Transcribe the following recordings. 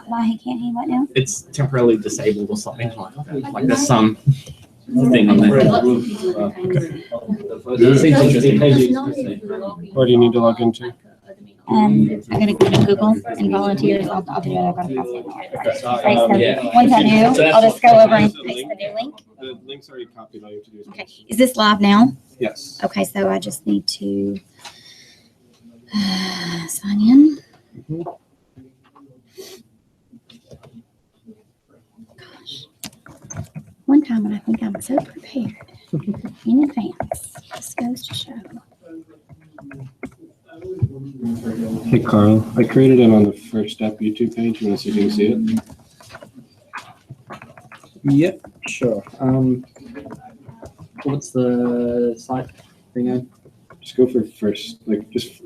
why he can't hear what now? It's temporarily disabled or something like that. Like there's some thing on there. Seems interesting. What do you need to log into? I gotta go to Google and volunteers. I'll do it. I've got to pass it. Right, so once I do, I'll just go over and paste the new link. The link's already copied. All you have to do is Okay. Is this live now? Yes. Okay, so I just need to sign in. Gosh. One time when I think I'm so prepared in advance, this goes to show. Hey, Carl. I created it on the First Step YouTube page. You want to see if you can see it? Yep, sure. What's the site thing on? Just go for first, like just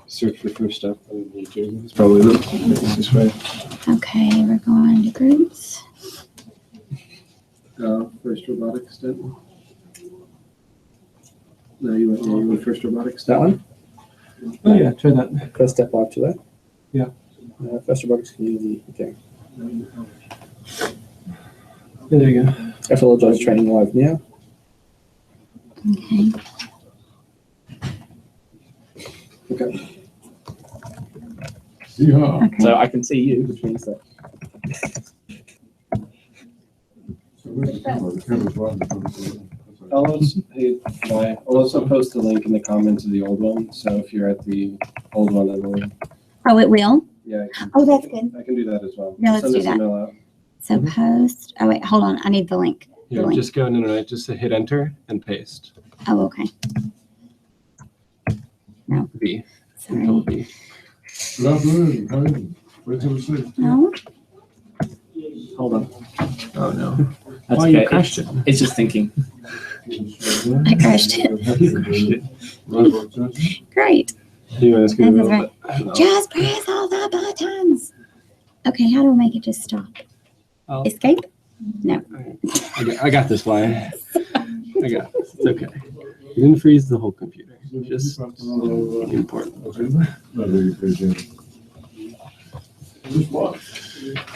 search for First Step on YouTube. It's probably this way. Okay, we're going to groups. First robotics step. No, you went First robotics. That one? Oh yeah, try that. First Step live to that? Yeah. First Robotics Community. Okay. Yeah, there you go. FLL Judge Training live now. Okay. Okay. Yeah. Okay. So I can see you, which means that. I'll also post a link in the comments of the old one. So if you're at the old one, it'll. Oh, it will? Yeah. Oh, that's good. I can do that as well. Yeah, let's Send do this that. email out. So post. Oh, wait, hold on. I need the link. Yeah, link. just go just hit enter and paste. Oh, okay. No. B. Sorry. Control B. Good afternoon. How are you? Wait till we see. No. Hold on. Oh no. That's Why okay. you crashed it? It's just thinking. I crashed it. Great. Anyway, that's gonna That's right. Just press all the buttons. Okay, how do I make it just stop? Oh. Escape? No. I got this, Wyatt. I got this. It's okay. You didn't freeze the whole computer. Just important.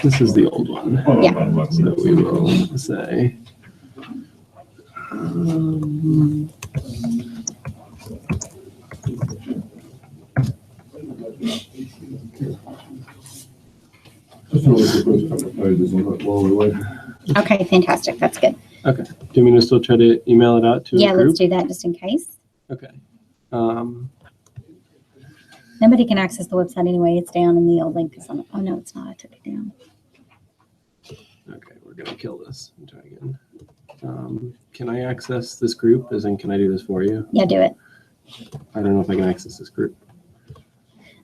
This is the old one. Yeah. So we will say. Okay, fantastic. That's good. Okay. Do you mean to still try to email it out to Yeah, a group? let's do that just in case. Okay. Nobody can access the website anyway. It's down in the old link. Oh, no, it's not. I took it down. Okay, we're gonna kill this and try again. Can I access this group? As in, can I do this for you? Yeah, do it. I don't know if I can access this group.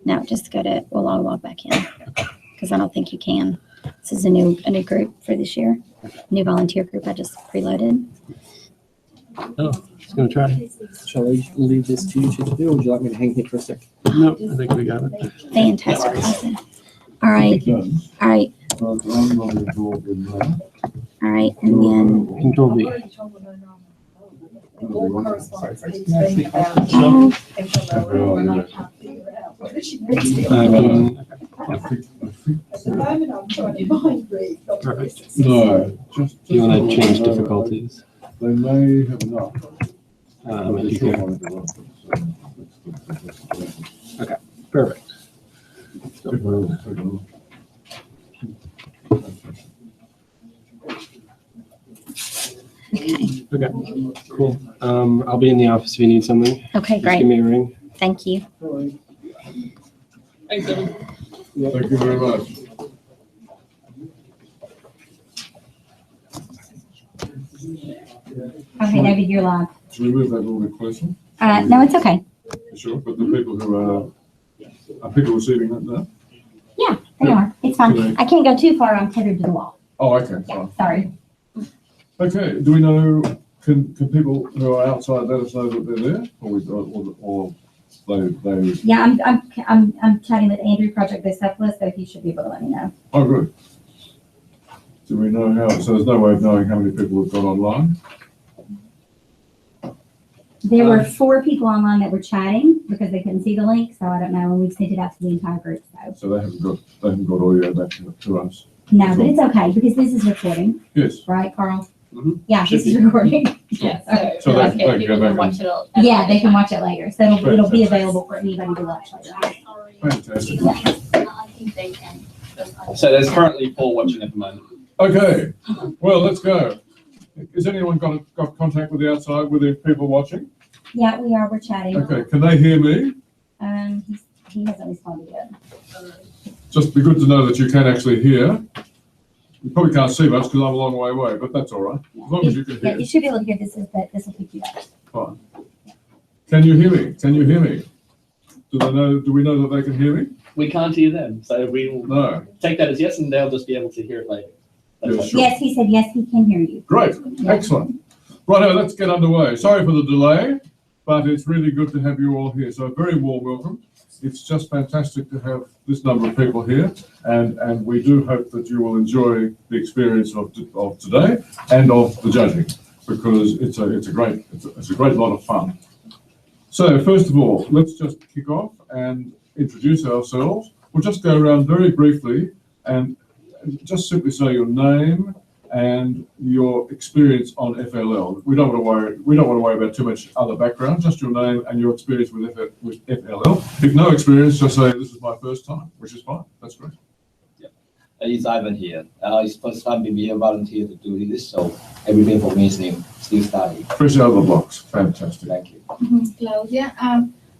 No, just go to, well, I'll log back in because I don't think you can. This is a new group for this year. New volunteer group I just preloaded. Oh, just gonna try. Shall I leave this to you to do, or would you like me to hang here for a sec? Nope, I think we got it. Fantastic. Awesome. All right. All right. All right. And then. Control B. Perfect. No. Do you want to change difficulties? They may have enough. If you can. Okay, perfect. Okay. Okay, cool. I'll be in the office if you need something. Okay, Just great. give me a ring. Thank you. Thank you very much. Okay, David, you're live. Should we move that little bit closer? No, it's okay. Sure, but the people who are people receiving that now? Yeah, they are. It's fine. I can't go too far. I'm tethered to the wall. Oh, okay, Yeah, fine. sorry. Okay, do we know, can people who are outside let us know that they're there? Or they, Yeah, I'm chatting with Andrew, Project Bicephalus, so he should be able to let me know. oh, good. Do we know how, so there's no way of knowing how many people have gone online? There were 4 people online that were chatting because they couldn't see the link, so I don't know, and we sent it out to the entire group, so. So they haven't got audio back to us. No, but it's okay, because this is recording, Yes. right, Carl? Mhm. Yeah, this is recording. Yeah, So so they can go people back can watch and- it. Yeah, they can watch it later, so it'll be Fantastic. available for anybody to watch later. Fantastic. I think they can. So there's currently 4 watching at the moment. Okay, well, let's go. Has anyone got contact with the outside, with the people watching? Yeah, we're chatting. Okay, can they hear me? He hasn't responded yet. Just be good to know that you can actually hear. You probably can't see much because I'm a long way away, but that's all right. As long as you can Yeah, hear. you should be able to hear this will pick you up. Fine. Can you hear me? Can you hear me? Do we know that they can hear me? We can't hear them, so we will No. take that as yes, and they'll just be able to hear it later. That's Yeah, fine. sure. Yes, he said, yes, he can hear you. Great, excellent. Righto, let's get underway. Sorry for the delay, but it's really good to have you all here. So a very warm welcome. It's just fantastic to have this number of people here, and we do hope that you will enjoy the experience of today and of the judging, because it's a great lot of fun. So first of all, let's just kick off and introduce ourselves. We'll just go around very briefly and just simply say your name and your experience on FLL. We don't want to worry about too much other background, just your name and your experience with FLL. If no experience, just say this is my first time, which is fine. That's great. It's Ivan here. It's first time being a volunteer to do this, so everything for me is new. Still studying. Fresh out of the blocks. Fantastic. Thank you. Claudia,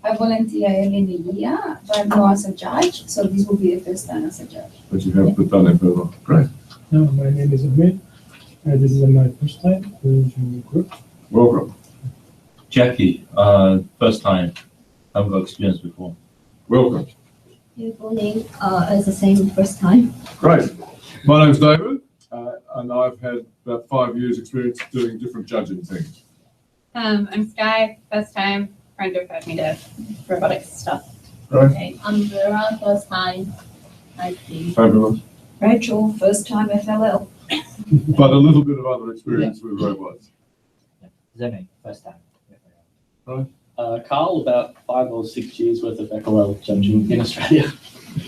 I volunteer early in the year, but not as a judge, so this will be the first time as a judge. But you have done FLL. Great. No, my name is Amit. This is my first time to join the group. Welcome. Jackie, first time. I've got experience before. Welcome. Good morning. It's the same first time. Great. My name's David, and I've had about 5 years experience doing different judging things. I'm Sky, first time. Friend referred me to robotics stuff. Right. Okay, I'm Vera, first time. I think. Fabulous. Rachel, first time FLL. But a little bit of other experience with robots. Zeme, first time. Carl, about 5 or 6 years worth of FLL judging in Australia.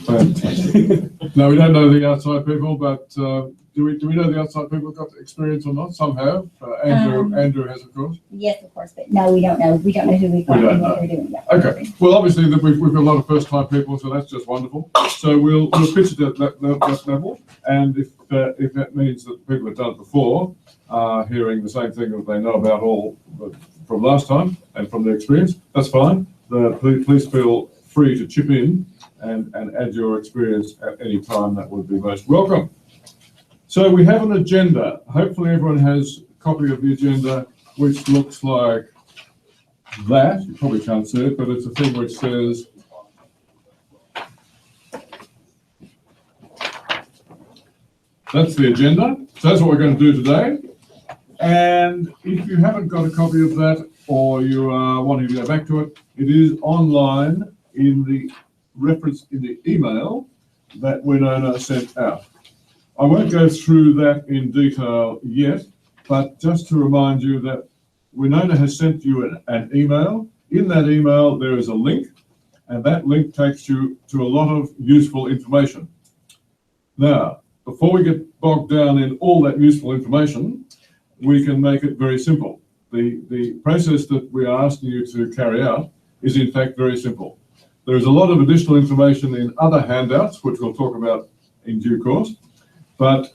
Fantastic. No, we don't know the outside people, but do we know the outside people got experience or not? Some have. Andrew has, of course. Yes, of course, but no, we don't know. We don't know who we've got We don't and know. what they're doing yet. Okay. Well, obviously we've got a lot of first-time people, so that's just wonderful. So we'll pitch it at that level, and if that means that people have done it before are hearing the same thing that they know about all from last time and from their experience, that's fine. Please feel free to chip in and add your experience at any time. That would be most welcome. So we have an agenda. Hopefully everyone has a copy of the agenda, which looks like that. You probably can't see it, but it's a thing which says that's the agenda. So that's what we're going to do today. And if you haven't got a copy of that, or you are wanting to go back to it, it is online in the reference in the email that Winona sent out. I won't go through that in detail yet, but just to remind you that Winona has sent you an email. In that email, there is a link, and that link takes you to a lot of useful information. Now, before we get bogged down in all that useful information, we can make it very simple. The process that we are asking you to carry out is in fact very simple. There is a lot of additional information in other handouts, which we'll talk about in due course, but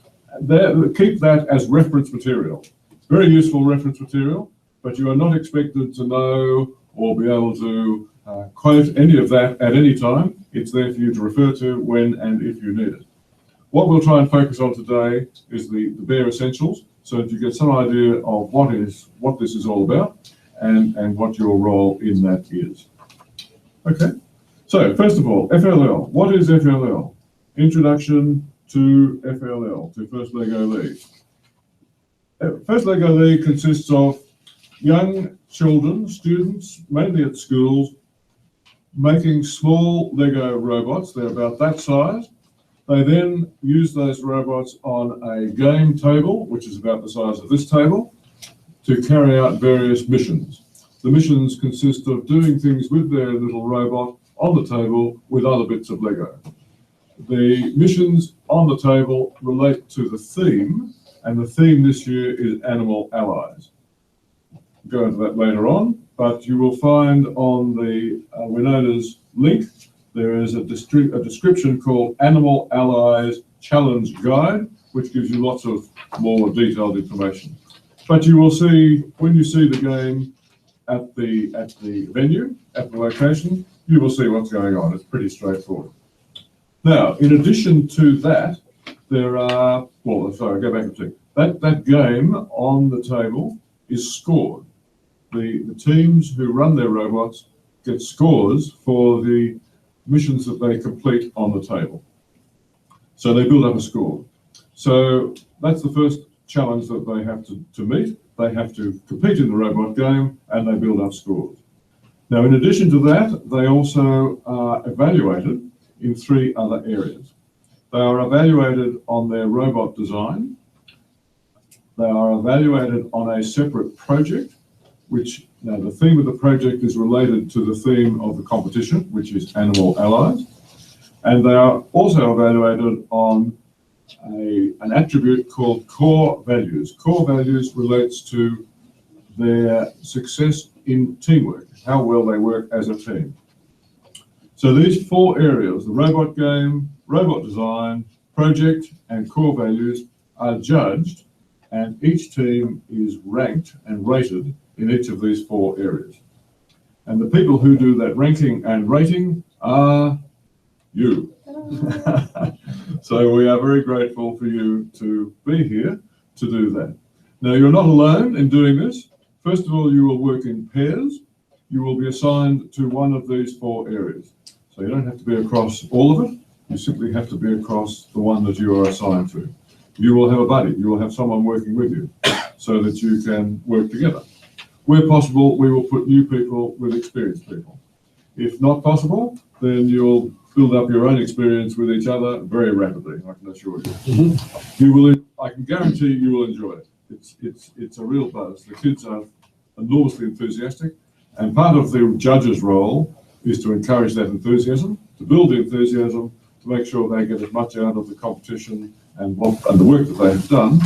keep that as reference material. Very useful reference material, but you are not expected to know or be able to quote any of that at any time. It's there for you to refer to when and if you need it. What we'll try and focus on today is the bare essentials, so that you get some idea of what this is all about and what your role in that is. Okay, so first of all, FLL. What is FLL? Introduction to FLL, to First Lego League. First Lego League consists of young children, students, mainly at schools, making small Lego robots. They're about that size. They then use those robots on a game table, which is about the size of this table, to carry out various missions. The missions consist of doing things with their little robot on the table with other bits of Lego. The missions on the table relate to the theme, and the theme this year is Animal Allies. We'll go into that later on, but you will find on the Winona's link, there is a description called Animal Allies Challenge Guide, which gives you lots of more detailed information. But you will see, when you see the game at the venue, at the location, you will see what's going on. It's pretty straightforward. Now, in addition to that, there are, well, sorry, go back and see. That game on the table is scored. The teams who run their robots get scores for the missions that they complete on the table. So they build up a score. So that's the first challenge that they have to meet. They have to compete in the robot game and they build up scores. Now, in addition to that, they also are evaluated in 3 other areas. They are evaluated on their robot design. They are evaluated on a separate project, which, now the theme of the project is related to the theme of the competition, which is Animal Allies. And they are also evaluated on an attribute called core values. Core values relates to their success in teamwork, how well they work as a team. So these 4 areas, the robot game, robot design, project, and core values, are judged, and each team is ranked and rated in each of these 4 areas. And the people who do that ranking and rating are you. So we are very grateful for you to be here to do that. Now, you're not alone in doing this. First of all, you will work in pairs. You will be assigned to one of these 4 areas. So you don't have to be across all of it. You simply have to be across the one that you are assigned to. You will have a buddy. You will have someone working with you so that you can work together. Where possible, we will put new people with experienced people. If not possible, then you'll build up your own experience with each other very rapidly, I can assure you. You will, I can guarantee you will enjoy it. It's a real buzz. The kids are enormously enthusiastic, and part of the judge's role is to encourage that enthusiasm, to build the enthusiasm, to make sure they get as much out of the competition and the work that they have done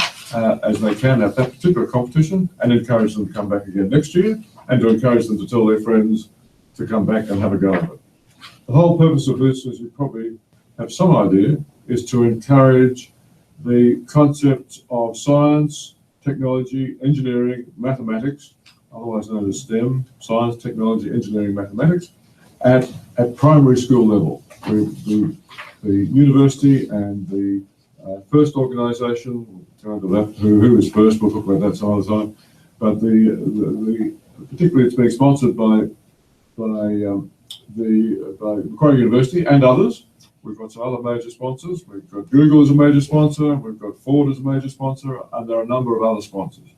as they can at that particular competition, and encourage them to come back again next year, and to encourage them to tell their friends to come back and have a go at it. The whole purpose of this, as you probably have some idea, is to encourage the concepts of science, technology, engineering, mathematics, otherwise known as STEM, science, technology, engineering, mathematics, at primary school level. The university and the first organisation, who is first, we'll talk about that some other time, but particularly it's being sponsored by Macquarie University and others. We've got some other major sponsors. We've got Google as a major sponsor. We've got Ford as a major sponsor, and there are a number of other sponsors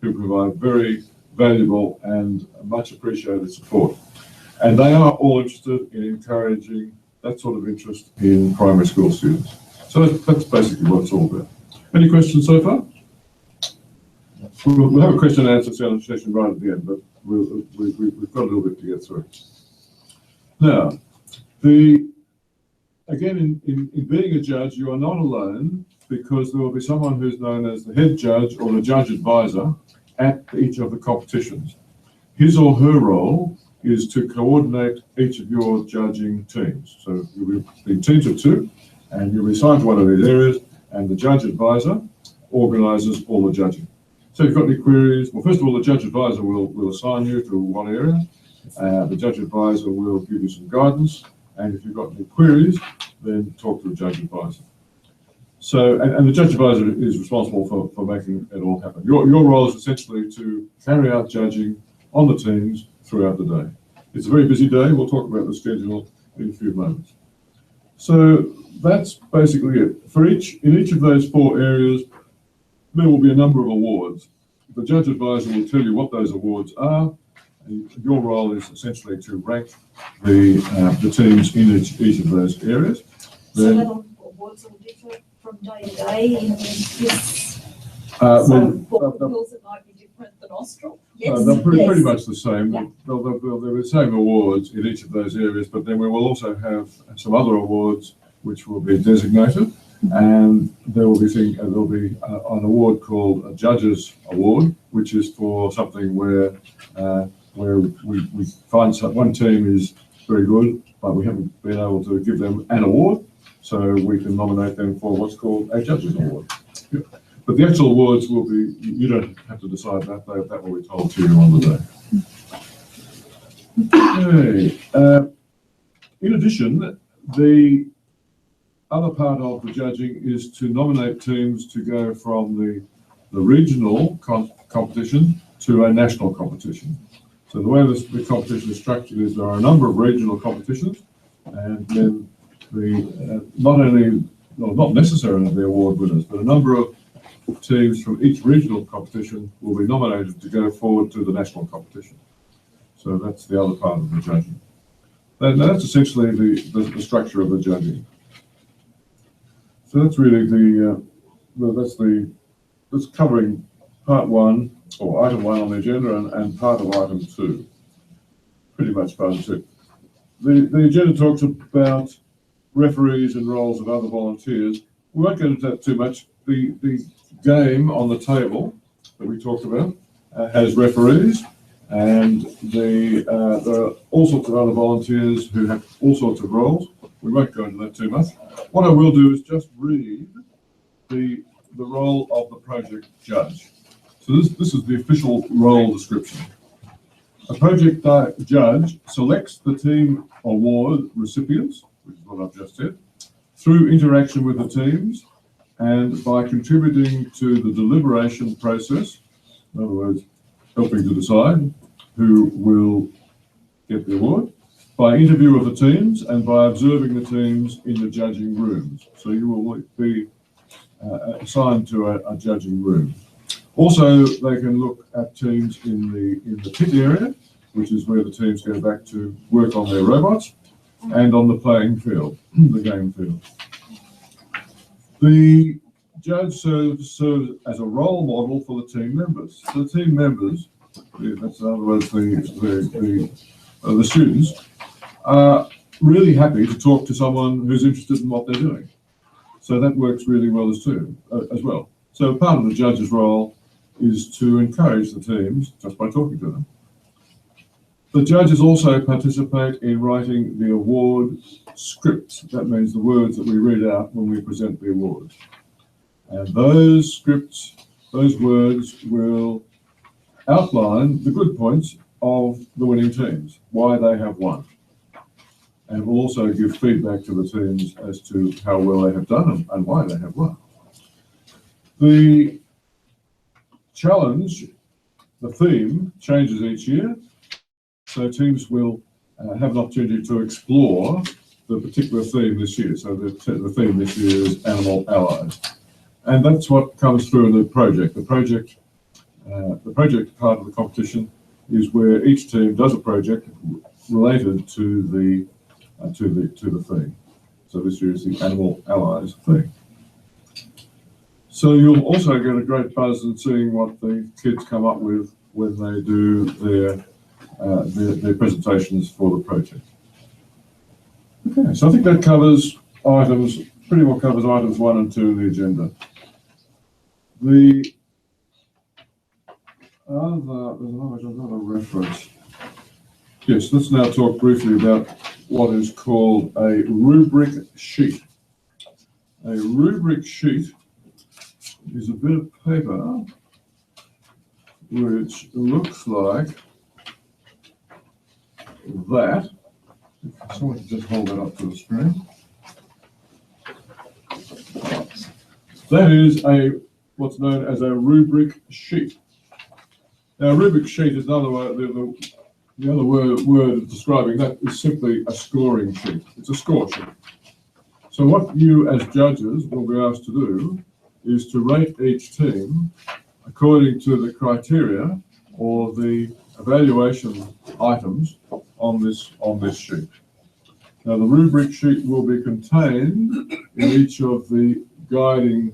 who provide very valuable and much appreciated support. And they are all interested in encouraging that sort of interest in primary school students. So that's basically what it's all about. Any questions so far? We'll have a question and answer session right at the end, but we've got a little bit to get through. Now, again, in being a judge, you are not alone, because there will be someone who's known as the head judge or the judge advisor at each of the competitions. His or her role is to coordinate each of your judging teams. So you'll be in teams of 2, and you'll be assigned to one of these areas, and the judge advisor organises all the judging. So if you've got any queries, well, first of all, the judge advisor will assign you to one area. The judge advisor will give you some guidance, and if you've got any queries, then talk to the judge advisor. So, and the judge advisor is responsible for making it all happen. Your role is essentially to carry out judging on the teams throughout the day. It's a very busy day. We'll talk about the schedule in a few moments. So that's basically it. In each of those 4 areas, there will be a number of awards. The judge advisor will tell you what those awards are. And your role is essentially to rank the teams in each of those areas. So that awards will differ from day to day in this. Well, for rules, it might be different The nostril? They're pretty Yes. much the same. Yeah. They'll be the same awards in each of those areas, but then we will also have some other awards which will be designated, and there will be an award called a Judges Award, which is for something where we find one team is very good, but we haven't been able to give them an award, so we can nominate them for what's called a Judges Award. Yep. But the actual awards will be, you don't have to decide that, that will be told to you on the day. Okay. In addition, the other part of the judging is to nominate teams to go from the regional competition to a national competition. So the way the competition is structured is there are a number of regional competitions, and then not necessarily the award winners, but a number of teams from each regional competition will be nominated to go forward to the national competition. So that's the other part of the judging. That's essentially the structure of the judging. So that's really that's covering part one, or item one on the agenda, and part of item two. Pretty much part of two. The agenda talks about referees and roles of other volunteers. We won't get into that too much. The game on the table that we talked about has referees, and there are all sorts of other volunteers who have all sorts of roles. We won't go into that too much. What I will do is just read the role of the project judge. So this is the official role description. A project judge selects the team award recipients, which is what I've just said, through interaction with the teams and by contributing to the deliberation process, in other words, helping to decide who will get the award, by interview of the teams and by observing the teams in the judging rooms. So you will be assigned to a judging room. Also, they can look at teams in the pit area, which is where the teams go back to work on their robots, and on the playing field, the game field. The judge serves as a role model for the team members. So the team members, that's in other words the students, are really happy to talk to someone who's interested in what they're doing. So that works really well as well. So part of the judge's role is to encourage the teams just by talking to them. The judges also participate in writing the award scripts. That means the words that we read out when we present the awards. And those scripts, those words will outline the good points of the winning teams, why they have won. And will also give feedback to the teams as to how well they have done and why they have won. The challenge, the theme, changes each year. So teams will have an opportunity to explore the particular theme this year. So the theme this year is Animal Allies. And that's what comes through in the project. The project part of the competition is where each team does a project related to the theme. So this year is the Animal Allies theme. So you'll also get a great buzz in seeing what the kids come up with when they do their presentations for the project. Okay, so I think that pretty well covers items 1 and 2 in the agenda. There's another reference. Yes, let's now talk briefly about what is called a rubric sheet. A rubric sheet is a bit of paper which looks like that. If someone can just hold that up to the screen. That is what's known as a rubric sheet. Now, a rubric sheet is another word. The other word describing that is simply a scoring sheet. It's a score sheet. So what you as judges will be asked to do is to rate each team according to the criteria or the evaluation items on this sheet. Now, the rubric sheet will be contained in each of the guiding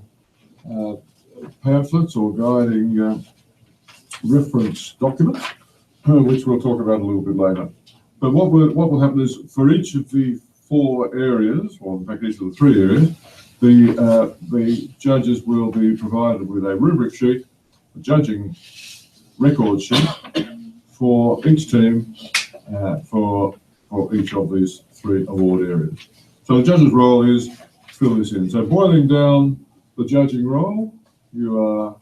pamphlets or guiding reference document, which we'll talk about a little bit later. But what will happen is for each of the 4 areas, or in fact each of the 3 areas, the judges will be provided with a rubric sheet, a judging record sheet for each team for each of these 3 award areas. So the judge's role is fill this in. So boiling down the judging role, you are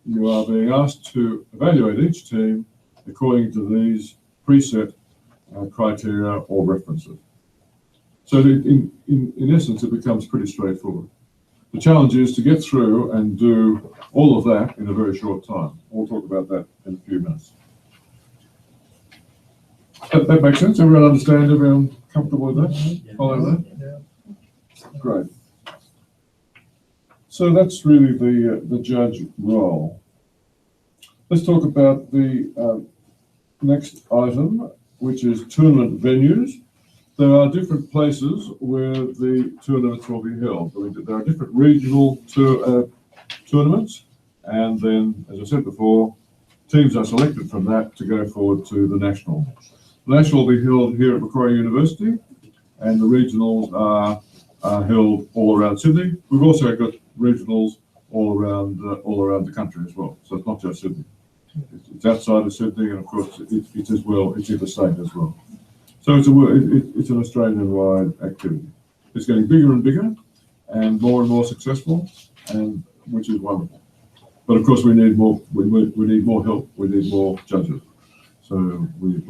being asked to evaluate each team according to these preset criteria or references. So in essence, it becomes pretty straightforward. The challenge is to get through and do all of that in a very short time. We'll talk about that in a few minutes. That makes sense? Everyone understand? Everyone comfortable with that? Follow that? Yeah. Great. So that's really the judge role. Let's talk about the next item, which is tournament venues. There are different places where the tournaments will be held. There are different regional tournaments, and then, as I said before, teams are selected from that to go forward to the national. The national will be held here at Macquarie University, and the regionals are held all around Sydney. We've also got regionals all around the country as well. So it's not just Sydney. It's outside of Sydney, and of course it's as well. It's interstate as well. So it's an Australian-wide activity. It's getting bigger and bigger, and more successful, and which is wonderful. But of course, we need more. We need more help. We need more judges. So we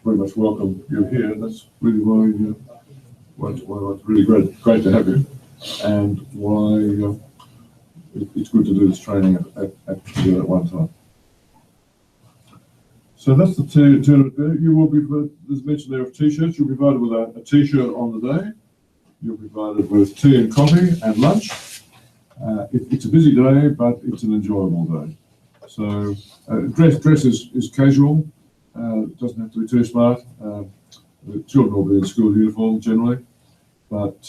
very much welcome you here. That's really why it's really great to have you, and why it's good to do this training together at one time. So that's the tournament there. You will be, there's mention there of t-shirts. You'll be provided with a t-shirt on the day. You'll be provided with tea and coffee and lunch. It's a busy day, but it's an enjoyable day. So dress is casual. It doesn't have to be too smart. The children will be in school uniform generally, but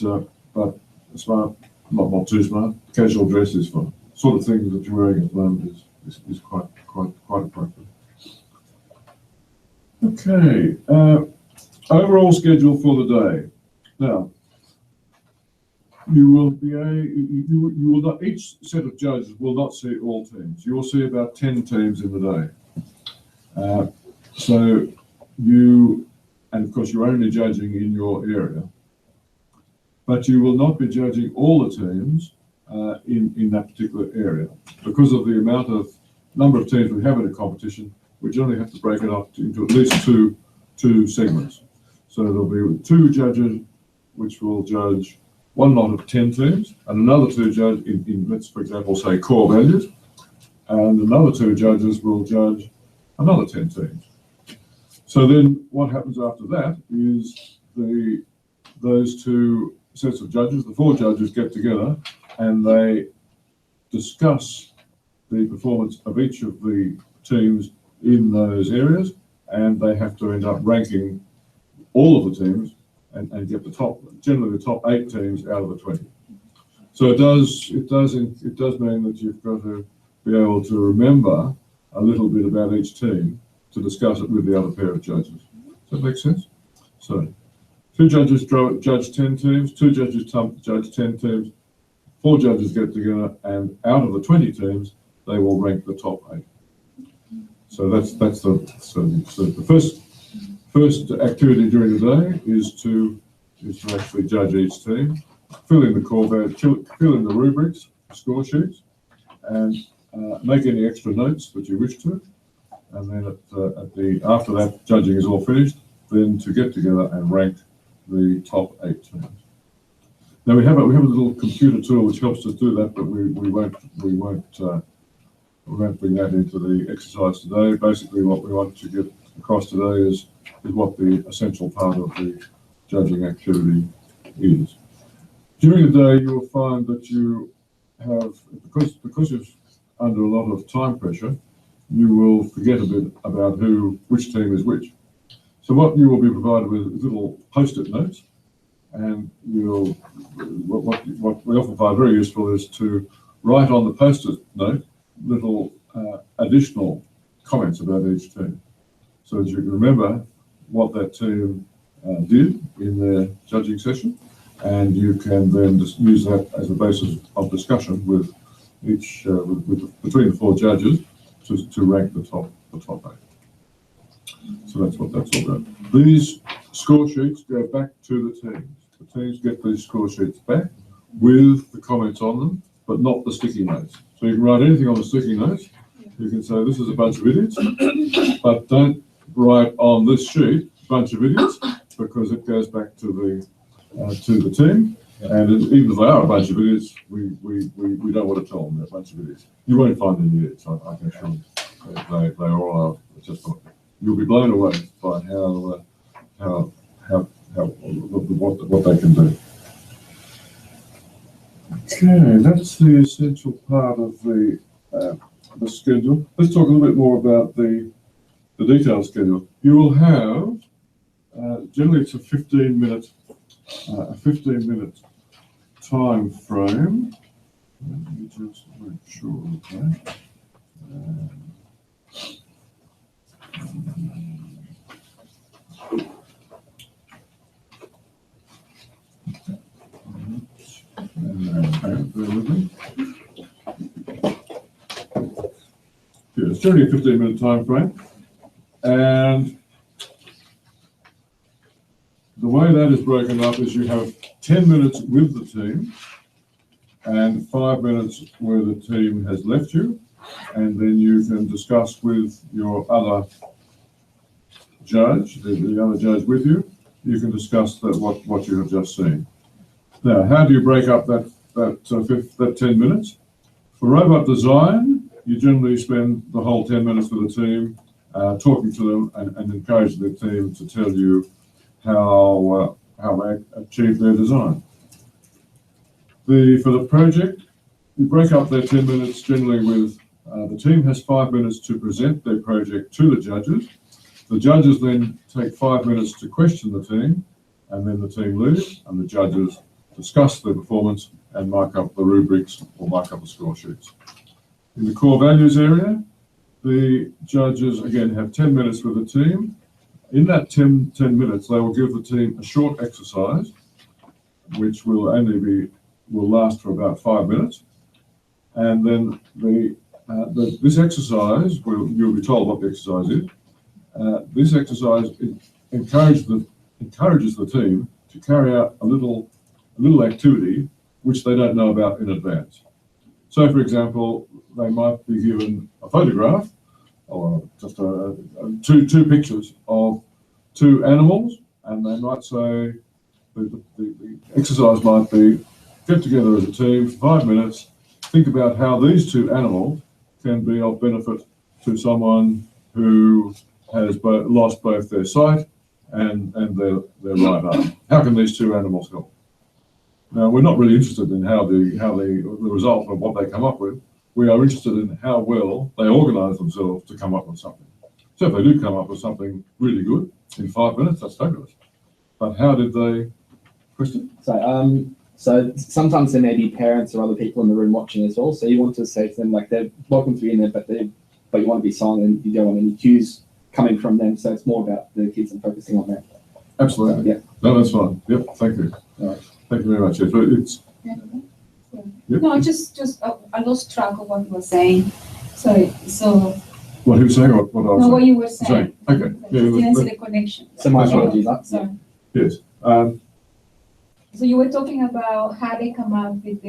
smart, not too smart. Casual dress is fun. Sort of things that you're wearing at the moment is quite appropriate. Okay, overall schedule for the day. Now, you will not, each set of judges will not see all teams. You will see about 10 teams in the day. So and of course you're only judging in your area, but you will not be judging all the teams in that particular area. Because of the number of teams we have in a competition, we generally have to break it up into at least two segments. So there'll be 2 judges which will judge one lot of 10 teams, and another 2 judge in let's, for example, say core values, and another 2 judges will judge another 10 teams. So then what happens after that is those 2 sets of judges, the 4 judges, get together and they discuss the performance of each of the teams in those areas, and they have to end up ranking all of the teams and get generally the top 8 teams out of the 20. So it does mean that you've got to be able to remember a little bit about each team to discuss it with the other pair of judges. Does that make sense? So 2 judges judge 10 teams, 2 judges judge 10 teams, 4 judges get together, and out of the 20 teams, they will rank the top 8. So that's the first activity during the day is to actually judge each team, fill in the core value, fill in the rubrics, score sheets, and make any extra notes that you wish to. And then after that judging is all finished, then to get together and rank the top 8 teams. Now we have a little computer tool which helps us do that, but we won't bring that into the exercise today. Basically, what we want to get across today is what the essential part of the judging activity is. During the day, you will find that you have, because you're under a lot of time pressure, you will forget a bit about which team is which. So what you will be provided with is little post-it notes, and what we often find very useful is to write on the post-it note little additional comments about each team. So that you can remember what that team did in their judging session, and you can then just use that as a basis of discussion with each, between the 4 judges to rank the top 8. So that's what that's all about. These score sheets go back to the teams. The teams get these score sheets back with the comments on them, but not the sticky notes. So you can write anything on the sticky notes. You can say this is a bunch of idiots, but don't write on this sheet a bunch of idiots, because it goes back to the team. And even if they are a bunch of idiots, we don't want to tell them they're a bunch of idiots. You won't find any idiots, I can assure you. They all are just, you'll be blown away by what they can do. Okay, that's the essential part of the schedule. Let's talk a little bit more about the detailed schedule. You will have generally it's a 15-minute time frame. Let me just make sure of that. Yeah, it's generally a 15-minute time frame, and the way that is broken up is you have 10 minutes with the team and 5 minutes where the team has left you, and then you can discuss with your other judge, the other judge with you. You can discuss what you have just seen. Now, how do you break up that 10 minutes? For robot design, you generally spend the whole 10 minutes with the team, talking to them and encouraging the team to tell you how they achieved their design. For the project, you break up their 10 minutes generally with the team has 5 minutes to present their project to the judges. The judges then take 5 minutes to question the team, and then the team leaves, and the judges discuss their performance and mark up the rubrics or mark up the score sheets. In the core values area, the judges again have 10 minutes with the team. In that 10 minutes, they will give the team a short exercise, which will last for about 5 minutes. And then this exercise, you'll be told what the exercise is. This exercise encourages the team to carry out a little activity which they don't know about in advance. So, for example, they might be given a photograph or just two pictures of 2 animals, and they might say the exercise might be get together as a team for 5 minutes, think about how these 2 animals can be of benefit to someone who has lost both their sight and their right arm. How can these 2 animals help? Now, we're not really interested in how the result of what they come up with. We are interested in how well they organise themselves to come up with something. So if they do come up with something really good in 5 minutes, that's fabulous. But how did they? Question? So sometimes there may be parents or other people in the room watching as well. So you want to say to them, like, they're welcome to be in there, but you want to be silent. You don't want any cues coming from them. So it's more about the kids and focusing on that. Absolutely. So, yeah. No, that's fine. Yep. Thank you. All right. Thank you very much. Yes, but it's. Yep. No, just I lost track of what you were saying. Sorry. So. What he was saying, or what I was saying? What you were saying. Okay. I didn't see the connection. So my That's apologies. Sorry. Yes. So you were talking about how they come up with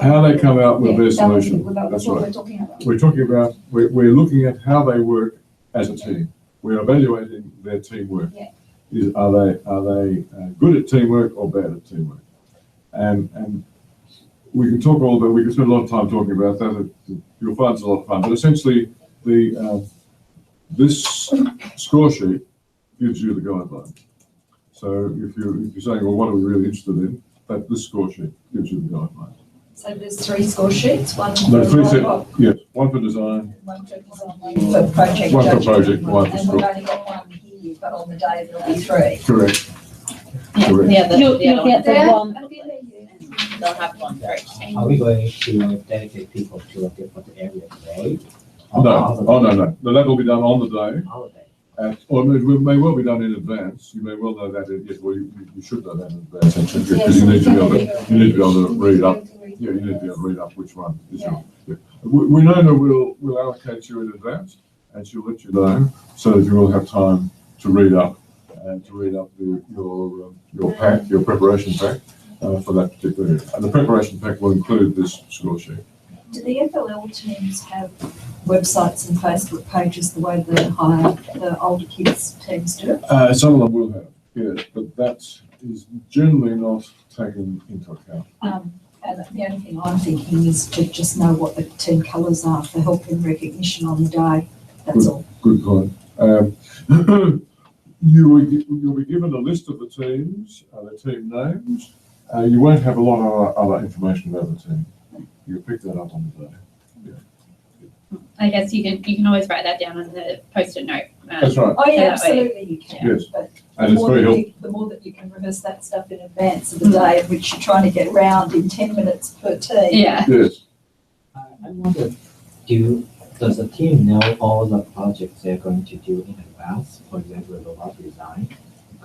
How they come out with their solution. That's That's what right. we're talking about. We're talking about, we're looking at how they work as a team. We're evaluating their teamwork. Yeah. Are they good at teamwork or bad at teamwork? And we can talk all about, we can spend a lot of time talking about that. You'll find it's a lot of fun. But essentially, this score sheet gives you the guidelines. So if you're saying, well, what are we really interested in? That this score sheet gives you the guidelines. So there's 3 score sheets, one No, for 3 robot, yes, one for design, one for design, one for project one for judging. project, one for And we've score. only got 1 here, but on the day there'll be 3. Correct. Yeah, Correct. you'll get the one. They'll have one for each. Are we going to dedicate people to a different area today? No. That will be done on the day. Holiday. Or it may well be done in advance. You may well know that. Yes, well, you should know that in advance. Actually, because you need to be able to read up. Yeah, you need to be able to read up which one is your. Yeah. We know that we'll allocate you in advance, and she'll let you know so that you will have time to read up and to read up your pack, your preparation pack for that particular area. And the preparation pack will include this score sheet. Do the FLL teams have websites and Facebook pages the way the older kids teams do? Some of them will have, yes, but that is generally not taken into account. And the only thing I'm thinking is to just know what the team colours are for helping recognition on the day. That's all. Good point. You'll be given a list of the teams, the team names. You won't have a lot of other information about the team. You'll pick that up on the day. I guess you can always write that down on the post-it note. That's right. Oh, yeah, that way. absolutely you can. Yes. But And it's very helpful. the more that you can rehearse that stuff in advance of the day in which you're trying to get round in 10 minutes per team. Yeah. Yes. I wonder, does the team know all the projects they're going to do in advance? For example, robot design?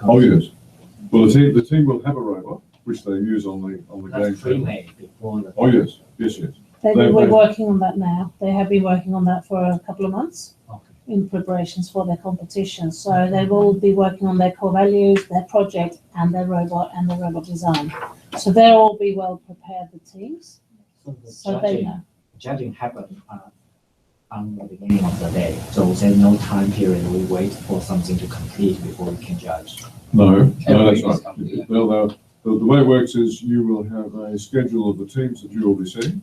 Oh, yes. Well, the team will have a robot, which they use on the game. That's pre-made before the. Oh, yes. Yes. We're working on that now. They have been working on that for a couple of months Okay. in preparations for their competition. So they will be working on their core values, their project, and their robot design. So they'll all be well prepared, the teams. So the They know. judging happens on the beginning of the day. So there's no time period. We wait for something to complete before we can judge. No, that's right. The way it works is you will have a schedule of the teams that you will be seeing.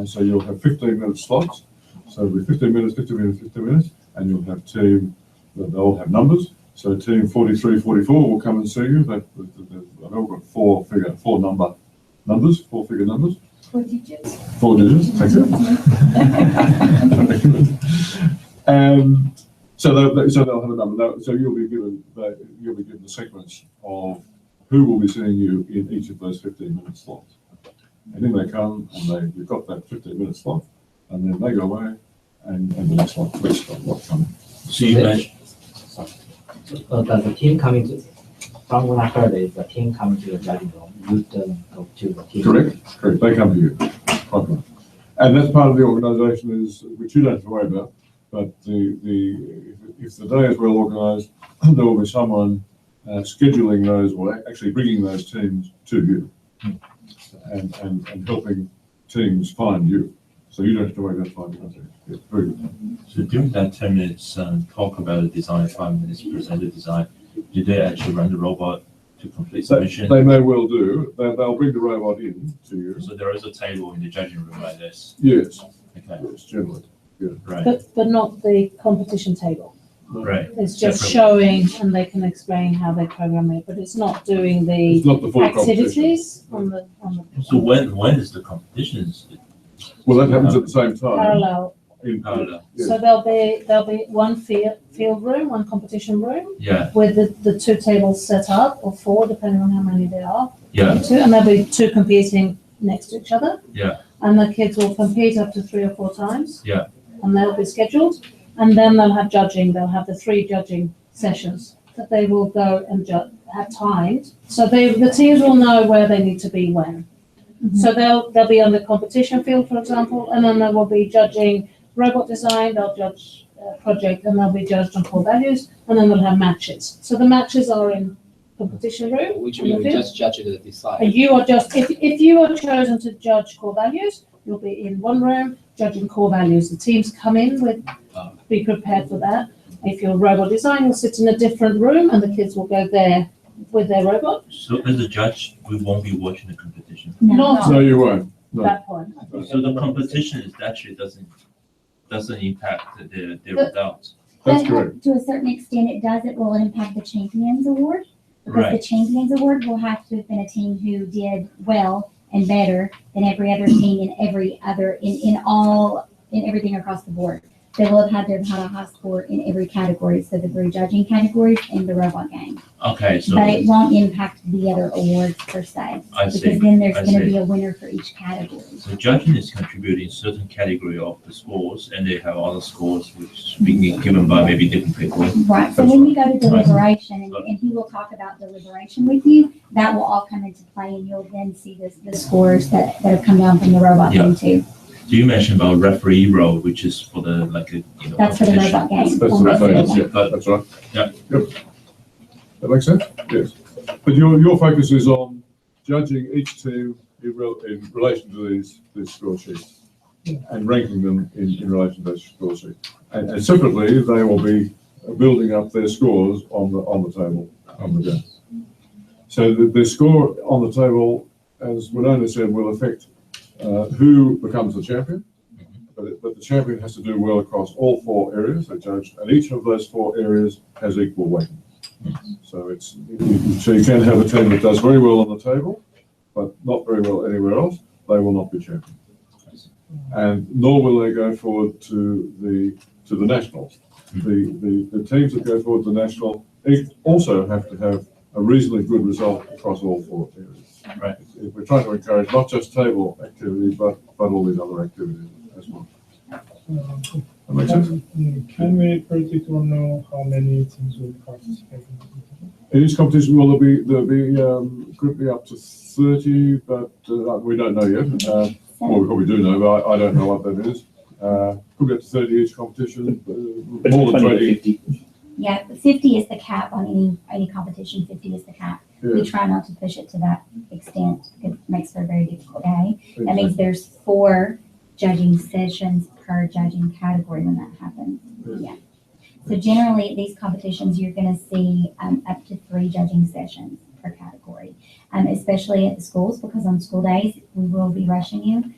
So you'll have 15-minute slots. So it'll be 15 minutes, 15 minutes, 15 minutes, and you'll have team, they'll all have numbers. So team 43, 44 will come and see you. They've all got four figure numbers. 4 digits. 4 digits, thank you. So they'll have a number. So you'll be given the sequence of who will be seeing you in each of those 15-minute slots. And then they come and you've got that 15-minute slot, and then they go away, and the next one will come. So you mentioned. Does the team coming to, from what I heard, is the team coming to the judging room, you don't go to the team. Correct. They come to you. Okay. And that's part of the organisation which you don't have to worry about, but if the day is well organised, there will be someone scheduling those, or actually bringing those teams to you. And helping teams find you. So you don't have to worry about finding out. It's very good. So during that 10 minutes talk about the design, 5 minutes present the design, did they actually run the robot to complete the mission? They may well do. They'll bring the robot in to you. So there is a table in the judging room like this? Yes. Okay. Yes, generally. Yeah. Right. But not the competition table. Right. It's just showing, and they can explain how they program it, but it's not doing It's not the full activities on the. So when is the competition? Well, that happens at the same time. Parallel. In parallel. Yes. So there'll be one field room, one competition room. Yeah. With the 2 tables set up, or 4, depending on how many there are. Yeah. And there'll be 2 competing next to each other. Yeah. And the kids will compete up to 3 or 4 times. Yeah. And they'll be scheduled. And then they'll have judging. They'll have the 3 judging sessions that they will go and have timed. So the teams will know where they need to be when. Mm-hmm. So they'll be on the competition field, for example, and then they will be judging robot design. They'll judge project, and they'll be judged on core values. And then they'll have matches. So the matches are in competition room. Which means we just judge the design. And you are just if you are chosen to judge core values, you'll be in one room judging core values. The teams come in with. Be prepared for that. If you're robot design, you'll sit in a different room, and the kids will go there with their robot. So as a judge, we won't be watching the competition. No, you won't. No. That point. So the competition is actually doesn't impact their results. That's correct. To a certain extent, it does. It will impact the Champions Award, because Right. the Champions Award will have to have been a team who did well and better than every other team in everything across the board. they will have had their high score in every category, so the 3 judging categories and the robot game. Okay, so But it won't impact the other awards per se. I see. Because then there's I going to see. be a winner for each category. So judging is contributing certain category of the scores, and they have other scores which being given by maybe different people. Right, so when you go to deliberation, and he will talk about deliberation with you, that will all come into play, and you'll then see the scores that have come down from the robot game too. So you mentioned about referee role, which is for the That's for the robot game. That's the focus, yeah, that's right. Yeah. Yep. That makes sense? Yes. But your focus is on judging each team in relation to these score sheets and ranking them in relation to those score sheets. And separately, they will be building up their scores on the table, on the game. So the score on the table, as Winona said, will affect who becomes the champion. But the champion has to do well across all 4 areas they judged, and each of those 4 areas has equal weighting. So you can have a team that does very well on the table, but not very well anywhere else. They will not be champion, and nor will they go forward to the nationals. The teams that go forward to the national also have to have a reasonably good result across all 4 areas. Right. If we're trying to encourage not just table activity, but all these other activities as well. That makes sense? Can we predict or know how many teams will participate in the competition? In each competition, well, could be up to 30, but we don't know yet. Well, we probably do know, but I don't know what that is. Could be up to 30 each competition, more than 20. Yeah, 50 is the cap on any competition. 50 is the cap. Yeah. We try not to push it to that extent. It makes for a very difficult day. That means there's 4 judging sessions per judging category when that happens. Yeah. So generally at these competitions, you're going to see up to 3 judging sessions per category, especially at the schools, because on school days, we will be rushing you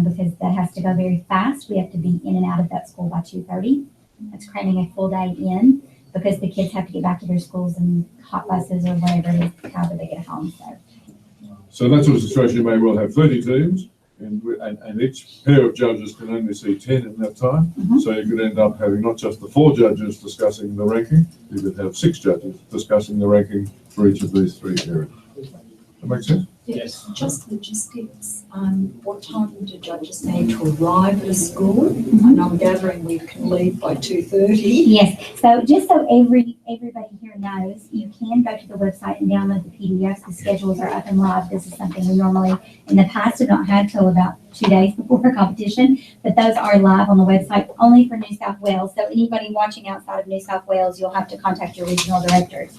because that has to go very fast. We have to be in and out of that school by 2:30. That's cramming a full day in because the kids have to get back to their schools and hot buses or whatever it is, however they get home. So that sort of situation, you may well have 30 teams, and each pair of judges can only see 10 in that time. Mm-hmm. So you could end up having not just the 4 judges discussing the ranking, you could have 6 judges discussing the ranking for each of these 3 areas. That make sense? Yes. Just logistics. What time do judges need to arrive at a school? And I'm gathering we can leave by 2:30. Yes. So just so everybody here knows, you can go to the website and download the PDFs. The schedules are up and live. This is something we normally, in the past, have not had till about 2 days before a competition, but those are live on the website only for New South Wales. So anybody watching outside of New South Wales, you'll have to contact your regional directors.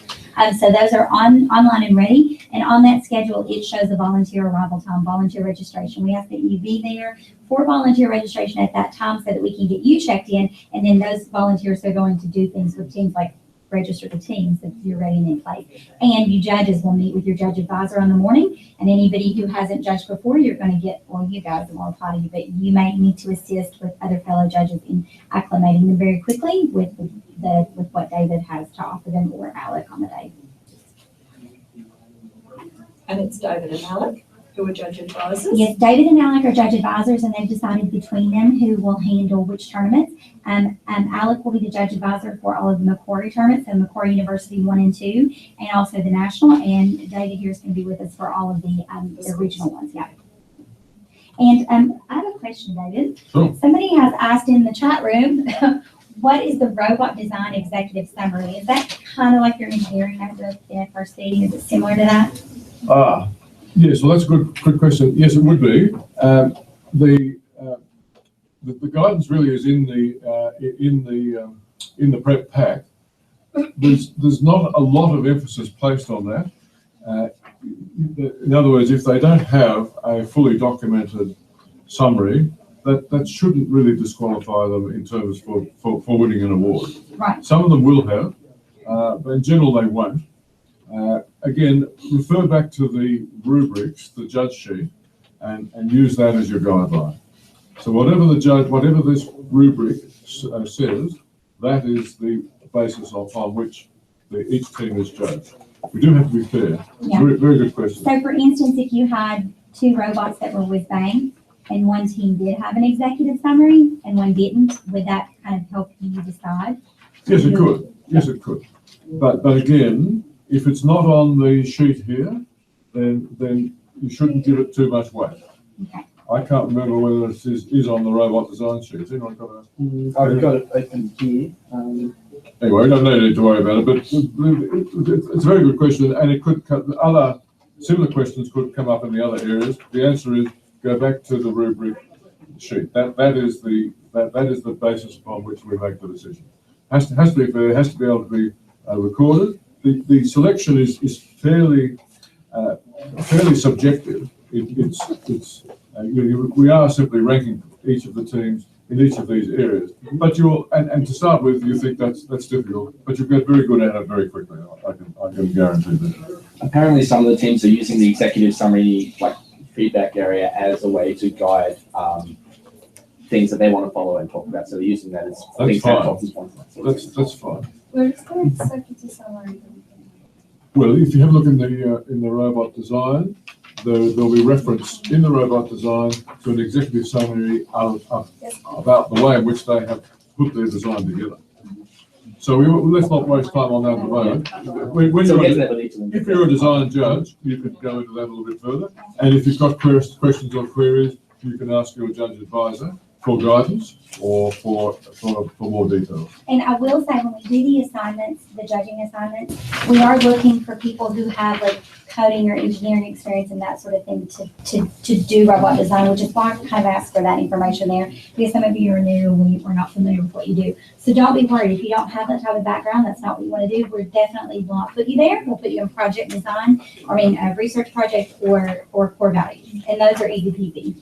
So those are online and ready. And on that schedule, it shows the volunteer arrival time, volunteer registration. We ask that you be there for volunteer registration at that time so that we can get you checked in. And then those volunteers are going to do things with teams like register the teams that you're ready and in place. And you judges will meet with your judge advisor in the morning. And anybody who hasn't judged before, you're going to get, well, you guys will apply to you, but you may need to assist with other fellow judges in acclimating them very quickly with what David has to offer them or Alec on the day. And it's David and Alec who are judge advisors? Yes, David and Alec are judge advisors, and they've decided between them who will handle which tournaments. Alec will be the judge advisor for all of the Macquarie tournaments, so Macquarie University 1 and 2, and also the national. And David here is going to be with us for all of the regional ones. Yeah. And I have a question, David. Sure. Somebody has asked in the chat room, what is the robot design executive summary? Is that kind of like your engineering notebook in first aid? Is it similar to that? Yes, well, that's a good question. Yes, it would be. The guidance really is in the prep pack. There's not a lot of emphasis placed on that. In other words, if they don't have a fully documented summary, that shouldn't really disqualify them in terms for winning an award. Right. Some of them will have, but in general they won't. Again, refer back to the rubrics, the judge sheet, and use that as your guideline. So whatever this rubric says, that is the basis upon which each team is judged. We do have to be fair. Yeah. Very, very good question. So for instance, if you had 2 robots that were whiz bang, and one team did have an executive summary and one didn't, would that kind of help you decide? Yes, it could. Yes, it could. But again, if it's not on the sheet here, then you shouldn't give it too much weight. Okay. I can't remember whether it is on the robot design sheet. Has anyone got a? I've got it open here. Anyway, we don't need to worry about it, but it's a very good question, and it could other similar questions could come up in the other areas. The answer is go back to the rubric sheet. That is the basis upon which we make the decision. Has to be fair. Has to be able to be recorded. The selection is fairly subjective. We are simply ranking each of the teams in each of these areas. But and to start with, you think that's difficult, but you'll get very good at it very quickly. I can guarantee that. Apparently, some of the teams are using the executive summary, like feedback area, as a way to guide things that they want to follow and talk about. So they're using that as things that talking points. That's fine. Where is the executive summary? Well, if you have a look in the robot design, there'll be reference in the robot design to an executive summary about the way in which they have put their design together. So let's not waste time on that at the moment. If you're a design judge, you could go into that a little bit further. And if you've got questions or queries, you can ask your judge advisor for guidance or for more details. And I will say, when we do the assignments, the judging assignments, we are looking for people who have like coding or engineering experience and that sort of thing to do robot design, which is why I kind of asked for that information there, because some of you are new and we're not familiar with what you do. So don't be worried if you don't have that type of background. That's not what you want to do. We're definitely won't put you there. We'll put you in project design, a research project or core values, and those are easy peasy.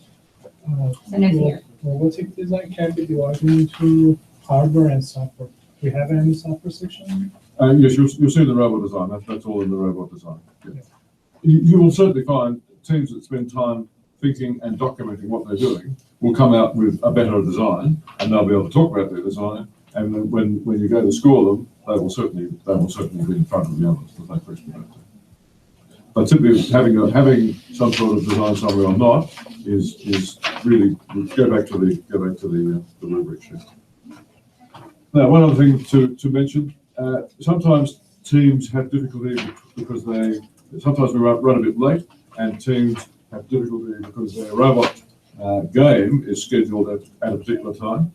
So no fear. Robotic design can be divided into hardware and software. Do we have any software section? Yes, you'll see the robot design. That's all in the robot design. Yeah. You will certainly find teams that spend time thinking and documenting what they're doing will come out with a better design, and they'll be able to talk about their design. And then when you go to score them, they will certainly be in front of the others. There's no question about that. But simply having some sort of design summary or not is really go back to the rubric sheet. Now, one other thing to mention: sometimes teams have difficulty because sometimes we run a bit late, and teams have difficulty because their robot game is scheduled at a particular time.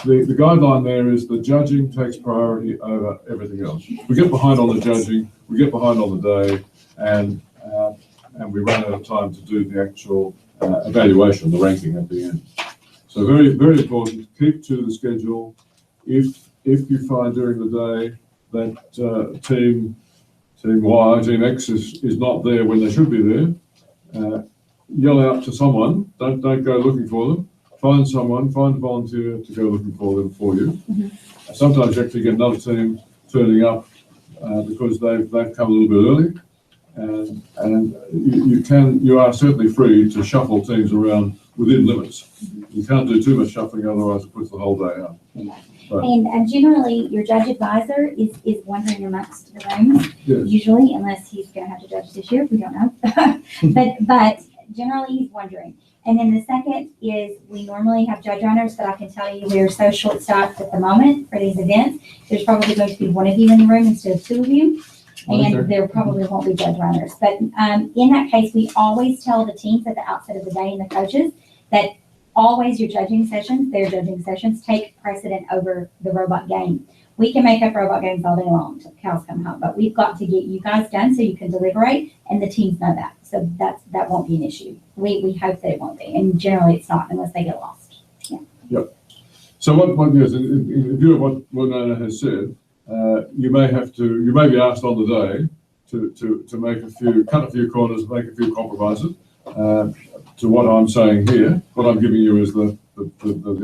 The guideline there is the judging takes priority over everything else. We get behind on the judging, we get behind on the day, and we run out of time to do the actual evaluation, the ranking at the end. So very, very important, keep to the schedule. If you find during the day that team Y, team X is not there when they should be there, yell out to someone, don't go looking for them. Find a volunteer to go looking for them for you. Mm-hmm. Sometimes you actually get another team turning up because they've come a little bit early. And you are certainly free to shuffle teams around within limits. You can't do too much shuffling, otherwise it puts the whole day out. But, and generally, your judge advisor is wandering amongst the rooms, yes. Usually, unless he's going to have to judge this year. We don't know. but generally, he's wandering. And then the second is we normally have judge runners, but I can tell you we're so short-staffed at the moment for these events. There's probably going to be one of you in the room instead of two of you. And there probably won't be judge runners. But in that case, we always tell the teams at the outset of the day and the coaches that always your judging sessions, their judging sessions, take precedent over the robot game. We can make up robot games all day long till cows come home, but we've got to get you guys done so you can deliberate, and the teams know that. So that won't be an issue. We hope that it won't be, and generally it's not unless they get lost. Yeah. Yep. So yes, in view of what Nona has said, you may be asked on the day to cut a few corners, make a few compromises to what I'm saying here. What I'm giving you is the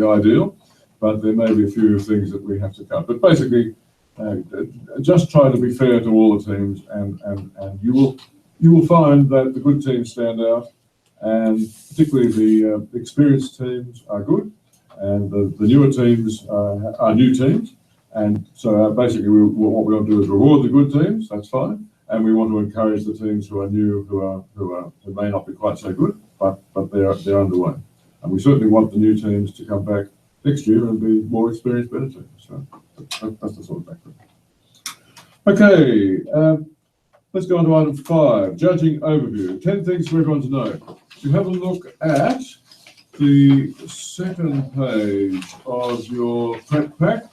ideal, but there may be a few things that we have to cut. But basically, just try to be fair to all the teams, and you will find that the good teams stand out, and particularly the experienced teams are good, and the newer teams are new teams. And so basically what we want to do is reward the good teams, that's fine, and we want to encourage the teams who are new, who may not be quite so good, but they're underway. And we certainly want the new teams to come back next year and be more experienced, better teams. So that's the sort of background. Okay, let's go on to item 5, judging overview. 10 things for everyone to know. If you have a look at the second page of your prep pack,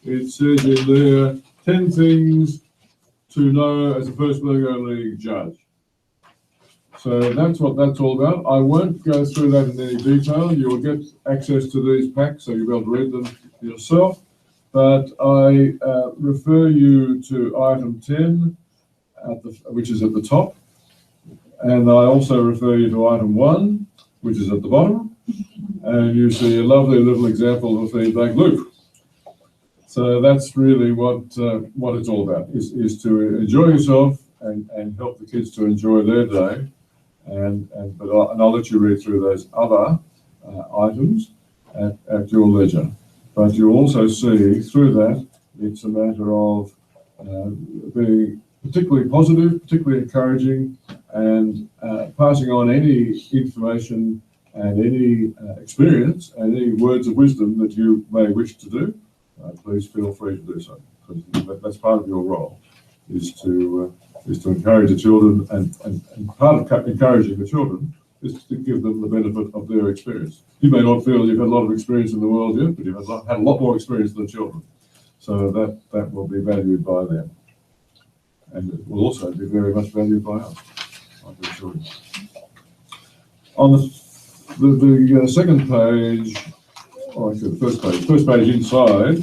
it says in there 10 things to know as a First Lego League judge. So that's what that's all about. I won't go through that in any detail. You will get access to these packs, so you'll be able to read them yourself. But I refer you to item 10, which is at the top. And I also refer you to item 1, which is at the bottom. And you see a lovely little example of a feedback loop. So that's really what it's all about, is to enjoy yourself and help the kids to enjoy their day. And I'll let you read through those other items at your leisure. But you'll also see through that, it's a matter of being particularly positive, particularly encouraging, and passing on any information and any experience and any words of wisdom that you may wish to do. Please feel free to do so, because that's part of your role, is to encourage the children, and part of encouraging the children is to give them the benefit of their experience. You may not feel you've had a lot of experience in the world yet, but you've had a lot more experience than children. So that will be valued by them. And it will also be very much valued by us, I can assure you. On the second page, or actually the first page inside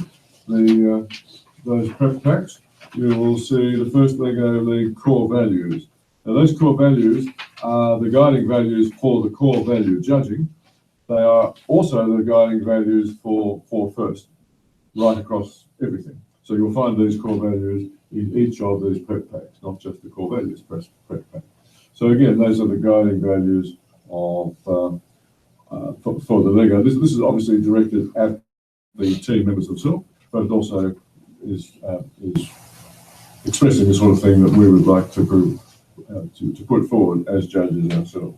those prep packs, you will see the First Lego League core values. Now those core values are the guiding values for the core value judging. They are also the guiding values for First, right across everything. So you'll find these core values in each of these prep packs, not just the core values prep pack. So again, those are the guiding values of for the Lego. This is obviously directed at the team members themselves, but it also is expressing the sort of thing that we would like to put forward as judges ourselves.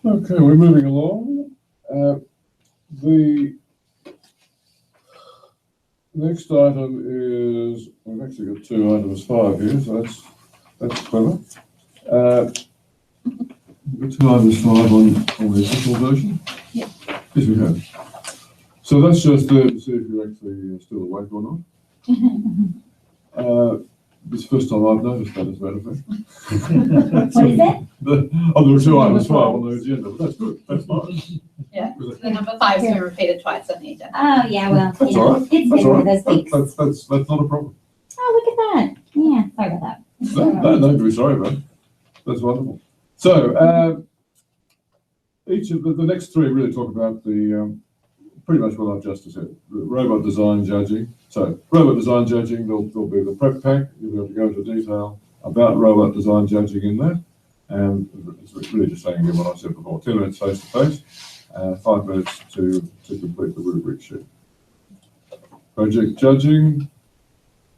Okay, we're moving along. The next item is, we've actually got 2 items 5 here, so that's clever. We've got 2 items 5 on the official version. Yeah. Yes, we have. So that's just there to see if you're actually still awake or not. This is the first time I've noticed that, as a matter of fact. What is that? There were 2 items 5 on the agenda, but that's good. That's fine. Yeah, the number 5's been repeated twice on the agenda. Oh, yeah, well, That's all right. it's That's been all one right. of those weeks. That's not a problem. Oh, look at that. Yeah, sorry about that. No, don't be sorry about it. That's wonderful. So each of the next 3 really talk about the pretty much what I've just said, robot design judging. So robot design judging, there'll be the prep pack. You'll be able to go into detail about robot design judging in that. And it's really just saying again what I said before, 10 minutes face to face, 5 minutes to complete the rubric sheet. Project judging,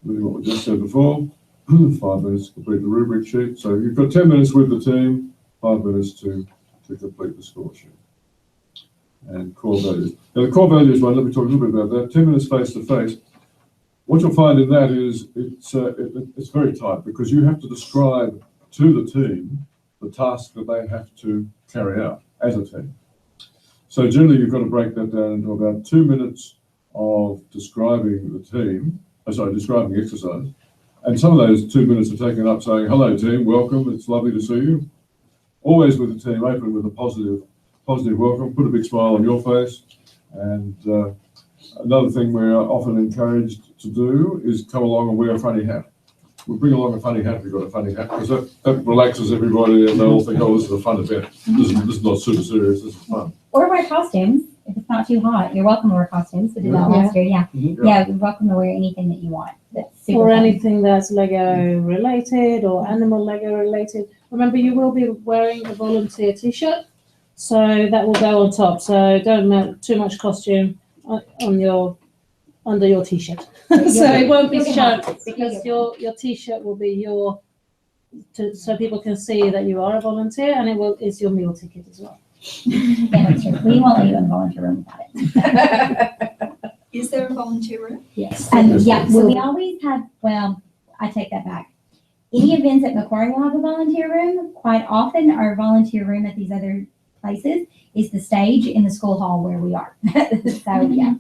really what we just said before, 5 minutes to complete the rubric sheet. So you've got 10 minutes with the team, 5 minutes to complete the score sheet. And core values. Now the core values one, let me talk a little bit about that. 10 minutes face to face. What you'll find in that is it's very tight, because you have to describe to the team the task that they have to carry out as a team. So generally you've got to break that down into about 2 minutes of describing the team, describing the exercise. And some of those 2 minutes are taken up saying, hello team, welcome, it's lovely to see you. Always with the team, open with a positive welcome, put a big smile on your face. And another thing we're often encouraged to do is come along and wear a funny hat. We'll bring along a funny hat if you've got a funny hat, because that relaxes everybody and they all think, oh, this is a fun event. This is not super serious, this is fun. Or wear costumes if it's not too hot. You're welcome to wear costumes. We did that last year, yeah. Yeah, you're welcome to wear anything that you want. That's super Or fun. anything that's Lego related or animal Lego related. Remember, you will be wearing a volunteer t-shirt, so that will go on top. So don't make too much costume under your t-shirt. So it won't be shown, because your t-shirt will be your so people can see that you are a volunteer, and it's your meal ticket as well. Yeah, that's true. We won't let you in the volunteer room without it. Is there a volunteer room? Yes. Yeah, so we always have, well, I take that back. Any events at Macquarie will have a volunteer room. Quite often, our volunteer room at these other places is the stage in the school hall where we are. So, yeah,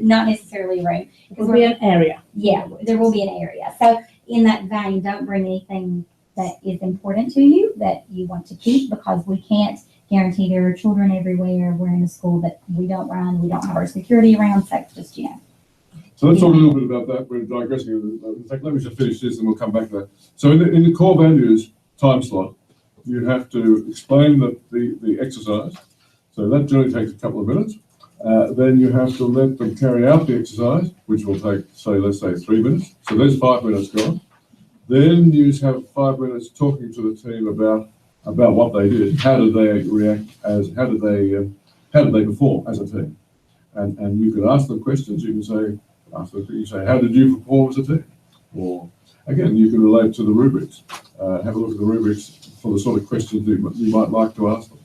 not necessarily a room. It will be an area. Yeah, there will be an area. So in that vein, don't bring anything that is important to you that you want to keep, because we can't guarantee there are children everywhere. We're in a school that we don't run. We don't have our security around. So just, So let's talk a little bit about that. We're digressing. In fact, let me just finish this and we'll come back to that. So in the core values time slot, you have to explain the exercise. So that generally takes a couple of minutes. Then you have to let them carry out the exercise, which will take, let's say 3 minutes. So there's 5 minutes gone. Then you have 5 minutes talking to the team about what they did. How did they react? How did they perform as a team? And you can ask them questions. You can say, how did you perform as a team? Or again, you can relate to the rubrics. Have a look at the rubrics for the sort of questions you might like to ask them.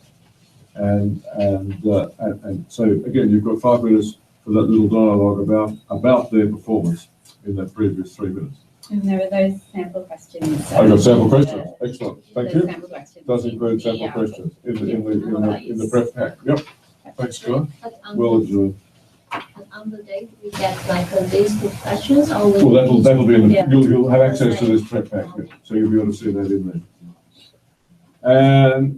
And so again, you've got 5 minutes for that little dialogue about their performance in that previous 3 minutes. And there were those sample questions. I've got sample questions. Excellent. Thank you. Sample questions. Does include sample questions in the prep pack. Yep. Thanks, Scott. Well, Julie. On the day, we get like a list of questions, or we. Well, that'll be in the, you'll have access to this prep pack, so you'll be able to see that in there.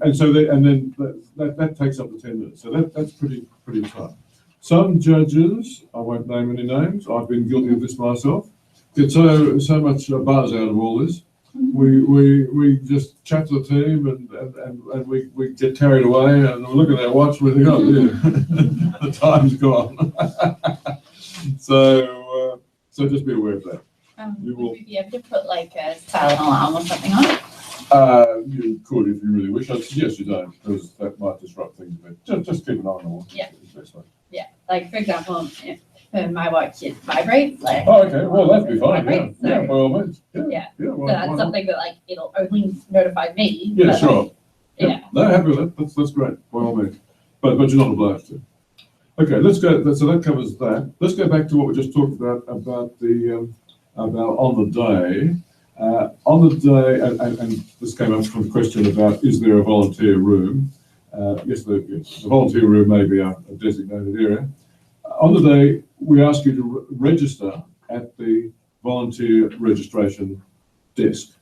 And so then that takes up to 10 minutes. So that's pretty tight. Some judges, I won't name any names, I've been guilty of this myself, get so much buzz out of all this. We just chat to the team and we get carried away and we look at our watch and we think, oh dear, the time's gone. So just be aware of that. Would we be able to put like a silent alarm or something on it? You could if you really wish. I suggest you don't, because that might disrupt things a bit. Just keep an eye on the watch. Yeah. Yeah. Like for example, if my watch it vibrates, like. Oh, okay. Well, that'd be fine. Vibrates, Yeah. Yeah, by all means. Yeah. Yeah. So that's something that like it'll only notify me. Yeah, but, sure. like, yeah. No, happy with that. That's great. By all means. But you're not obliged to. Okay, let's go. So that covers that. Let's go back to what we just talked about on the day. On the day, and this came up from the question about, is there a volunteer room? Yes, the volunteer room may be a designated area. On the day, we ask you to register at the volunteer registration desk.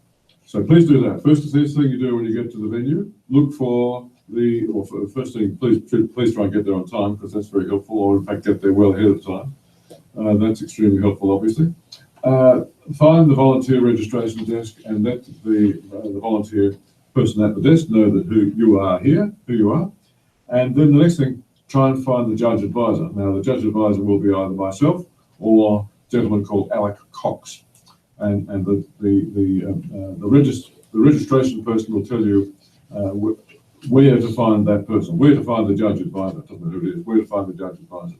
So please do that. First thing you do when you get to the venue, look for first thing, please try and get there on time, because that's very helpful, or in fact get there well ahead of time. That's extremely helpful, obviously. Find the volunteer registration desk and let the volunteer person at the desk know that who you are. And then the next thing, try and find the judge advisor. Now, the judge advisor will be either myself or a gentleman called Alec Cox. And the registration person will tell you where to find that person, where to find the judge advisor. Doesn't matter who it is, where to find the judge advisor.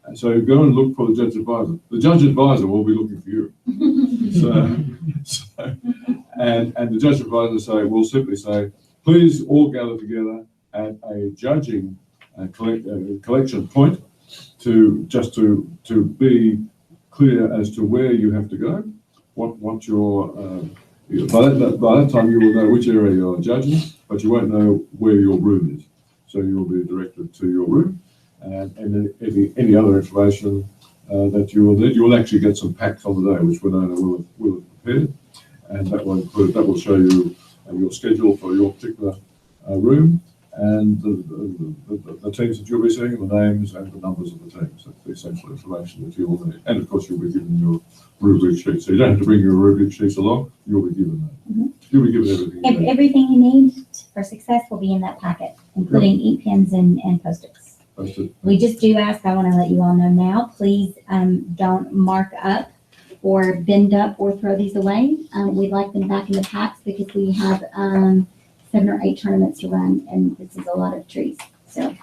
And so go and look for the judge advisor. The judge advisor will be looking for you. And the judge advisor will simply say, please all gather together at a judging collection point to be clear as to where you have to go. What your by that time you will know which area you're judging, but you won't know where your room is. So you will be directed to your room. And any other information that you will need. You will actually get some packs on the day, which Winona will have prepared, and that will show you your schedule for your particular room and the teams that you'll be seeing, the names and the numbers of the teams. That's the essential information that you will need. And of course, you'll be given your rubric sheet. So you don't have to bring your rubric sheets along. You'll be given that. Mm-hmm. You'll be given everything. Everything you need for success will be in that packet, including ink pens and Post-its. We just do ask, I want to let you all know now, please don't mark up or bend up or throw these away. We'd like them back in the packs because we have 7 or 8 tournaments to run, and this is a lot of trees. So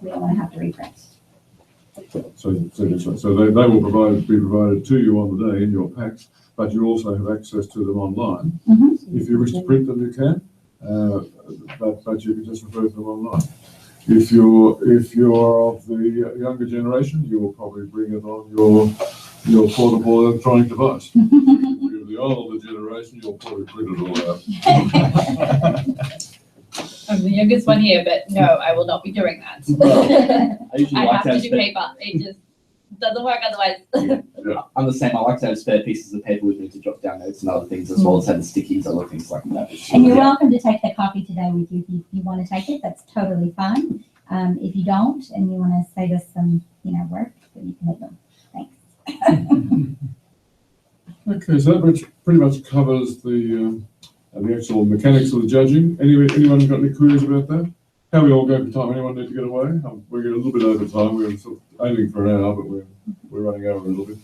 we don't want to have to reprint. So they will be provided to you on the day in your packs. but you also have access to them online. Mhm. If you wish to print them, you can, but you can just refer to them online. If you're of the younger generation, you will probably bring it on your portable electronic device. If you're the older generation, you'll probably print it all out. I'm the youngest one here, but no, I will not be doing that. I usually I like have to to have do spare, paper. It just doesn't work otherwise. I'm the same. I like to have spare pieces of paper with me to jot down notes and other things, as well as having stickies, other things like that. And you're welcome to take the copy today with you if you want to take it. That's totally fine. If you don't and you want to save us some, work, then you can make them. Thanks. Okay, so that pretty much covers the actual mechanics of the judging. Anyone got any queries about that? How we all go for time? Anyone need to get away? We're getting a little bit over time. We're sort of aiming for an hour, but we're running over a little bit.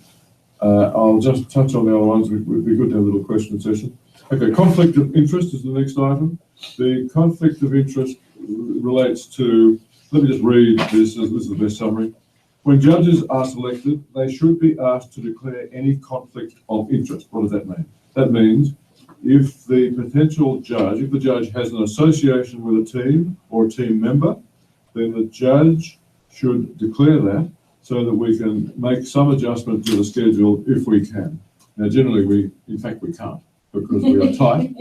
I'll just touch on the other ones. It would be good to have a little question session. Okay, conflict of interest is the next item. The conflict of interest relates to, let me just read this is the best summary. When judges are selected, they should be asked to declare any conflict of interest. What does that mean? That means if the judge has an association with a team or a team member, then the judge should declare that so that we can make some adjustment to the schedule if we can. Now, generally, in fact, we can't because we are tight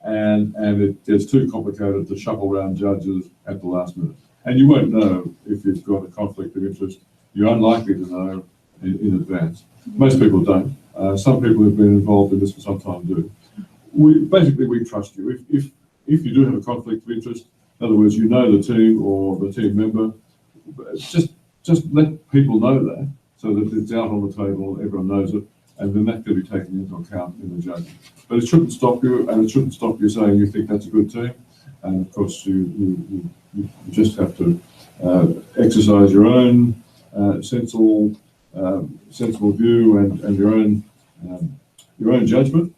and it gets too complicated to shuffle around judges at the last minute. And you won't know if you've got a conflict of interest. You're unlikely to know in advance. Most people don't. Some people who've been involved in this for some time do. We trust you. If you do have a conflict of interest, in other words, you know the team or the team member, just let people know that so that it's out on the table, everyone knows it, and then that can be taken into account in the judging. But it shouldn't stop you, and it shouldn't stop you saying you think that's a good team. And of course, you just have to exercise your own sensible view and your own judgment.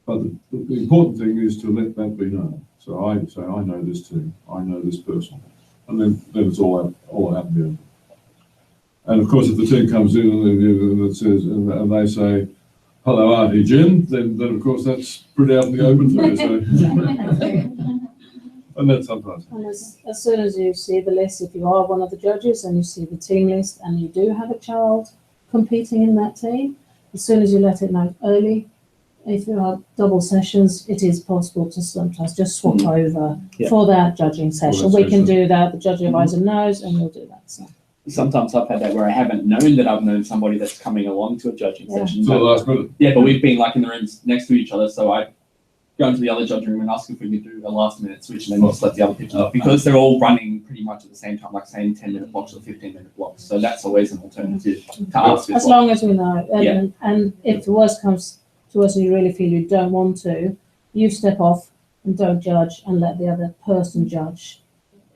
But the important thing is to let that be known. So I say, I know this team, I know this person, and then it's all out in the end. And of course, if the team comes in and it says, and they say, "Hello, Auntie Jen," then of course that's pretty out in the open for you. So. And that's sometimes. And as soon as you see the list, if you are one of the judges and you see the team list and you do have a child competing in that team, as soon as you let it know early, if there are double sessions, it is possible to sometimes just swap over for that judging session. We can do that. The judging advisor knows, and we'll do that. So. Sometimes I've had that where I haven't known that I've known somebody that's coming along to a judging session. So the last minute. Yeah, but we've been like in the rooms next to each other, so I go into the other judging room and ask if we can do a last minute switch and then just let the other people know, because they're all running pretty much at the same time, like saying 10-minute blocks or 15-minute blocks. So that's always an alternative to ask. As long as we know. And if the worst comes to us and you really feel you don't want to, you step off and don't judge and let the other person judge.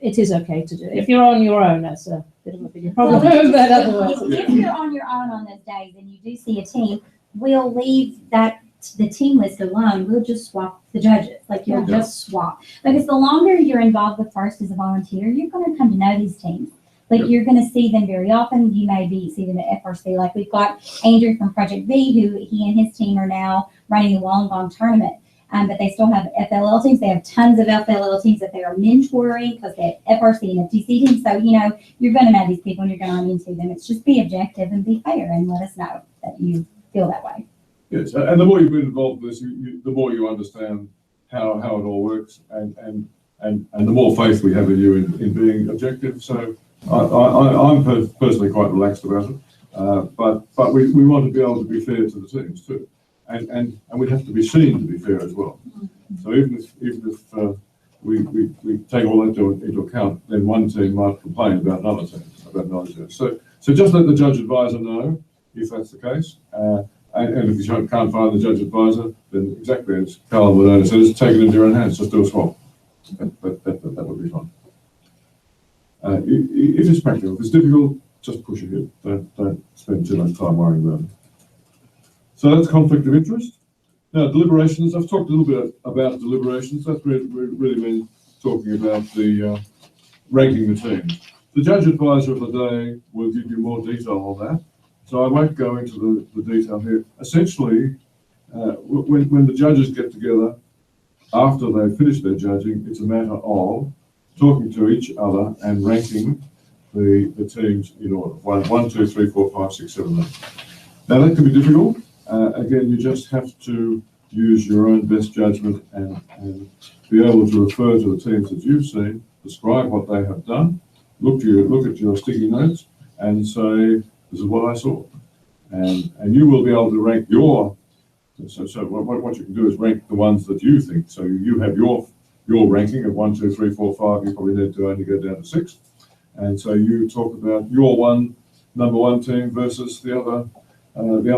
It is okay to do. If you're on your own, that's a bit of a bigger problem. But otherwise, if you're on your own on those days and you do see a team, we'll leave the team list alone. We'll just swap the judges. Like you'll just swap. Because the longer you're involved with FIRST as a volunteer, you're going to come to know these teams. Like you're going to see them very often. You may see them at FRC. Like we've got Andrew from Project V, who he and his team are now running the Wollongong tournament. But they still have FLL teams. They have tons of FLL teams that they are mentoring because they have FRC and FTC teams. So, you're going to know these people and you're going to run into them. It's just be objective and be fair and let us know that you feel that way. Yes, and the more you've been involved in this, the more you understand how it all works, and the more faith we have in you in being objective. So I'm personally quite relaxed about it, but we want to be able to be fair to the teams too, and we have to be seen to be fair as well. So even if we take all that into account, then one team might complain about another team. So just let the judge advisor know if that's the case. And if you can't find the judge advisor, then exactly as Carl would says, take it into your own hands, just do a swap. That would be fine. If it's practical, if it's difficult, just push ahead. Don't spend too much time worrying about it. So that's conflict of interest. Now, deliberations, I've talked a little bit about deliberations. That's really been talking about the ranking the teams. The judge advisor of the day will give you more detail on that. So I won't go into the detail here. Essentially, when the judges get together, after they've finished their judging, it's a matter of talking to each other and ranking the teams in order. 1, 2, 3, 4, 5, 6, 7, 8. Now that can be difficult. Again, you just have to use your own best judgment and be able to refer to the teams that you've seen, describe what they have done, look at your sticky notes and say, this is what I saw. And you will be able to rank your, so what you can do is rank the ones that you think. So you have your ranking of 1, 2, 3, 4, 5, you probably need to only go down to 6. And so you talk about your number one team versus the other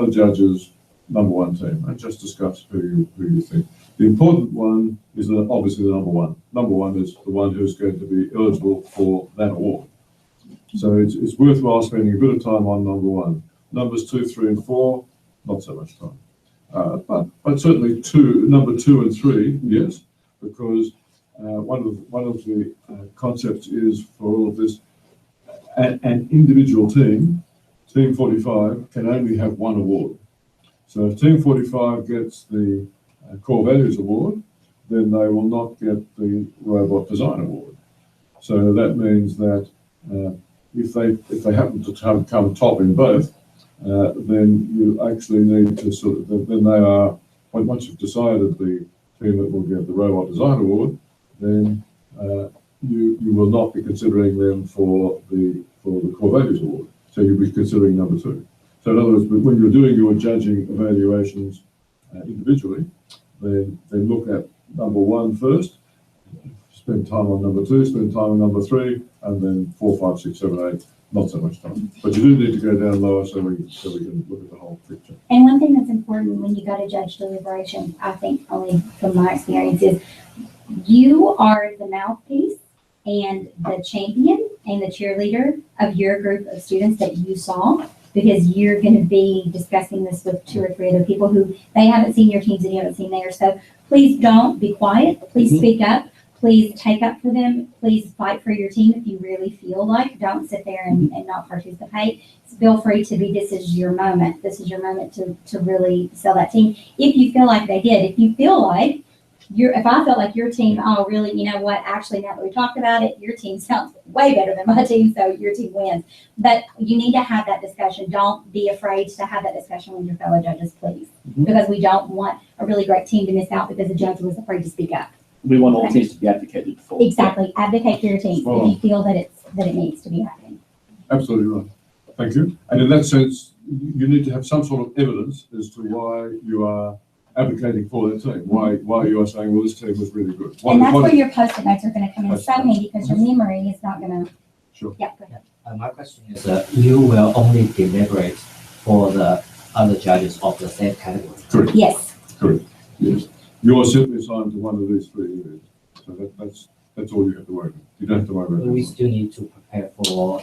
judges' number one team, and just discuss who you think. The important one is obviously the number one. Number one is the one who's going to be eligible for that award. So it's worthwhile spending a bit of time on number one. Numbers 2, 3, and 4, not so much time. But certainly number 2 and 3, yes, because one of the concepts is for all of this, an individual team, Team 45, can only have one award. So if Team 45 gets the Core Values Award, then they will not get the Robot Design Award. So that means that if they happen to come top in both, then you actually need to then they are, once you've decided the team that will get the Robot Design Award, then you will not be considering them for the Core Values Award. So you'll be considering number 2. So in other words, when you're doing your judging evaluations individually, then look at number 1 first, spend time on number 2, spend time on number 3, and then 4, 5, 6, 7, 8, not so much time. But you do need to go down lower so we can look at the whole picture. And one thing that's important when you go to judge deliberations, I think only from my experience, is you are the mouthpiece and the champion and the cheerleader of your group of students that you saw, because you're going to be discussing this with 2 or 3 other people who they haven't seen your teams and you haven't seen theirs. So please don't be quiet. Please speak up. Please take up for them. Please fight for your team if you really feel like. Don't sit there and not participate. Feel free to be, this is your moment. This is your moment to really sell that team. If you feel like they did, if you feel like if I felt like your team, oh, really, you know what, actually, now that we talked about it, your team sounds way better than my team, so your team wins. But you need to have that discussion. Don't be afraid to have that discussion with your fellow judges, please, because we don't want a really great team to miss out because the judge was afraid to speak up. We want all teams to be advocated for. Exactly. Advocate for your team if you feel that it needs to be happening. Absolutely right. Thank you. And in that sense, you need to have some sort of evidence as to why you are advocating for that team, why you are saying, well, this team was really good. And that's where your post-it notes are going to come in so handy, because your memory is not going to. Sure. Yeah, go ahead. My question is, you will only deliberate for the other judges of the same category? Correct. Yes. Correct. Yes. You're simply assigned to one of these 3 areas. So that's all you have to worry about. You don't have to worry about it. We still need to prepare for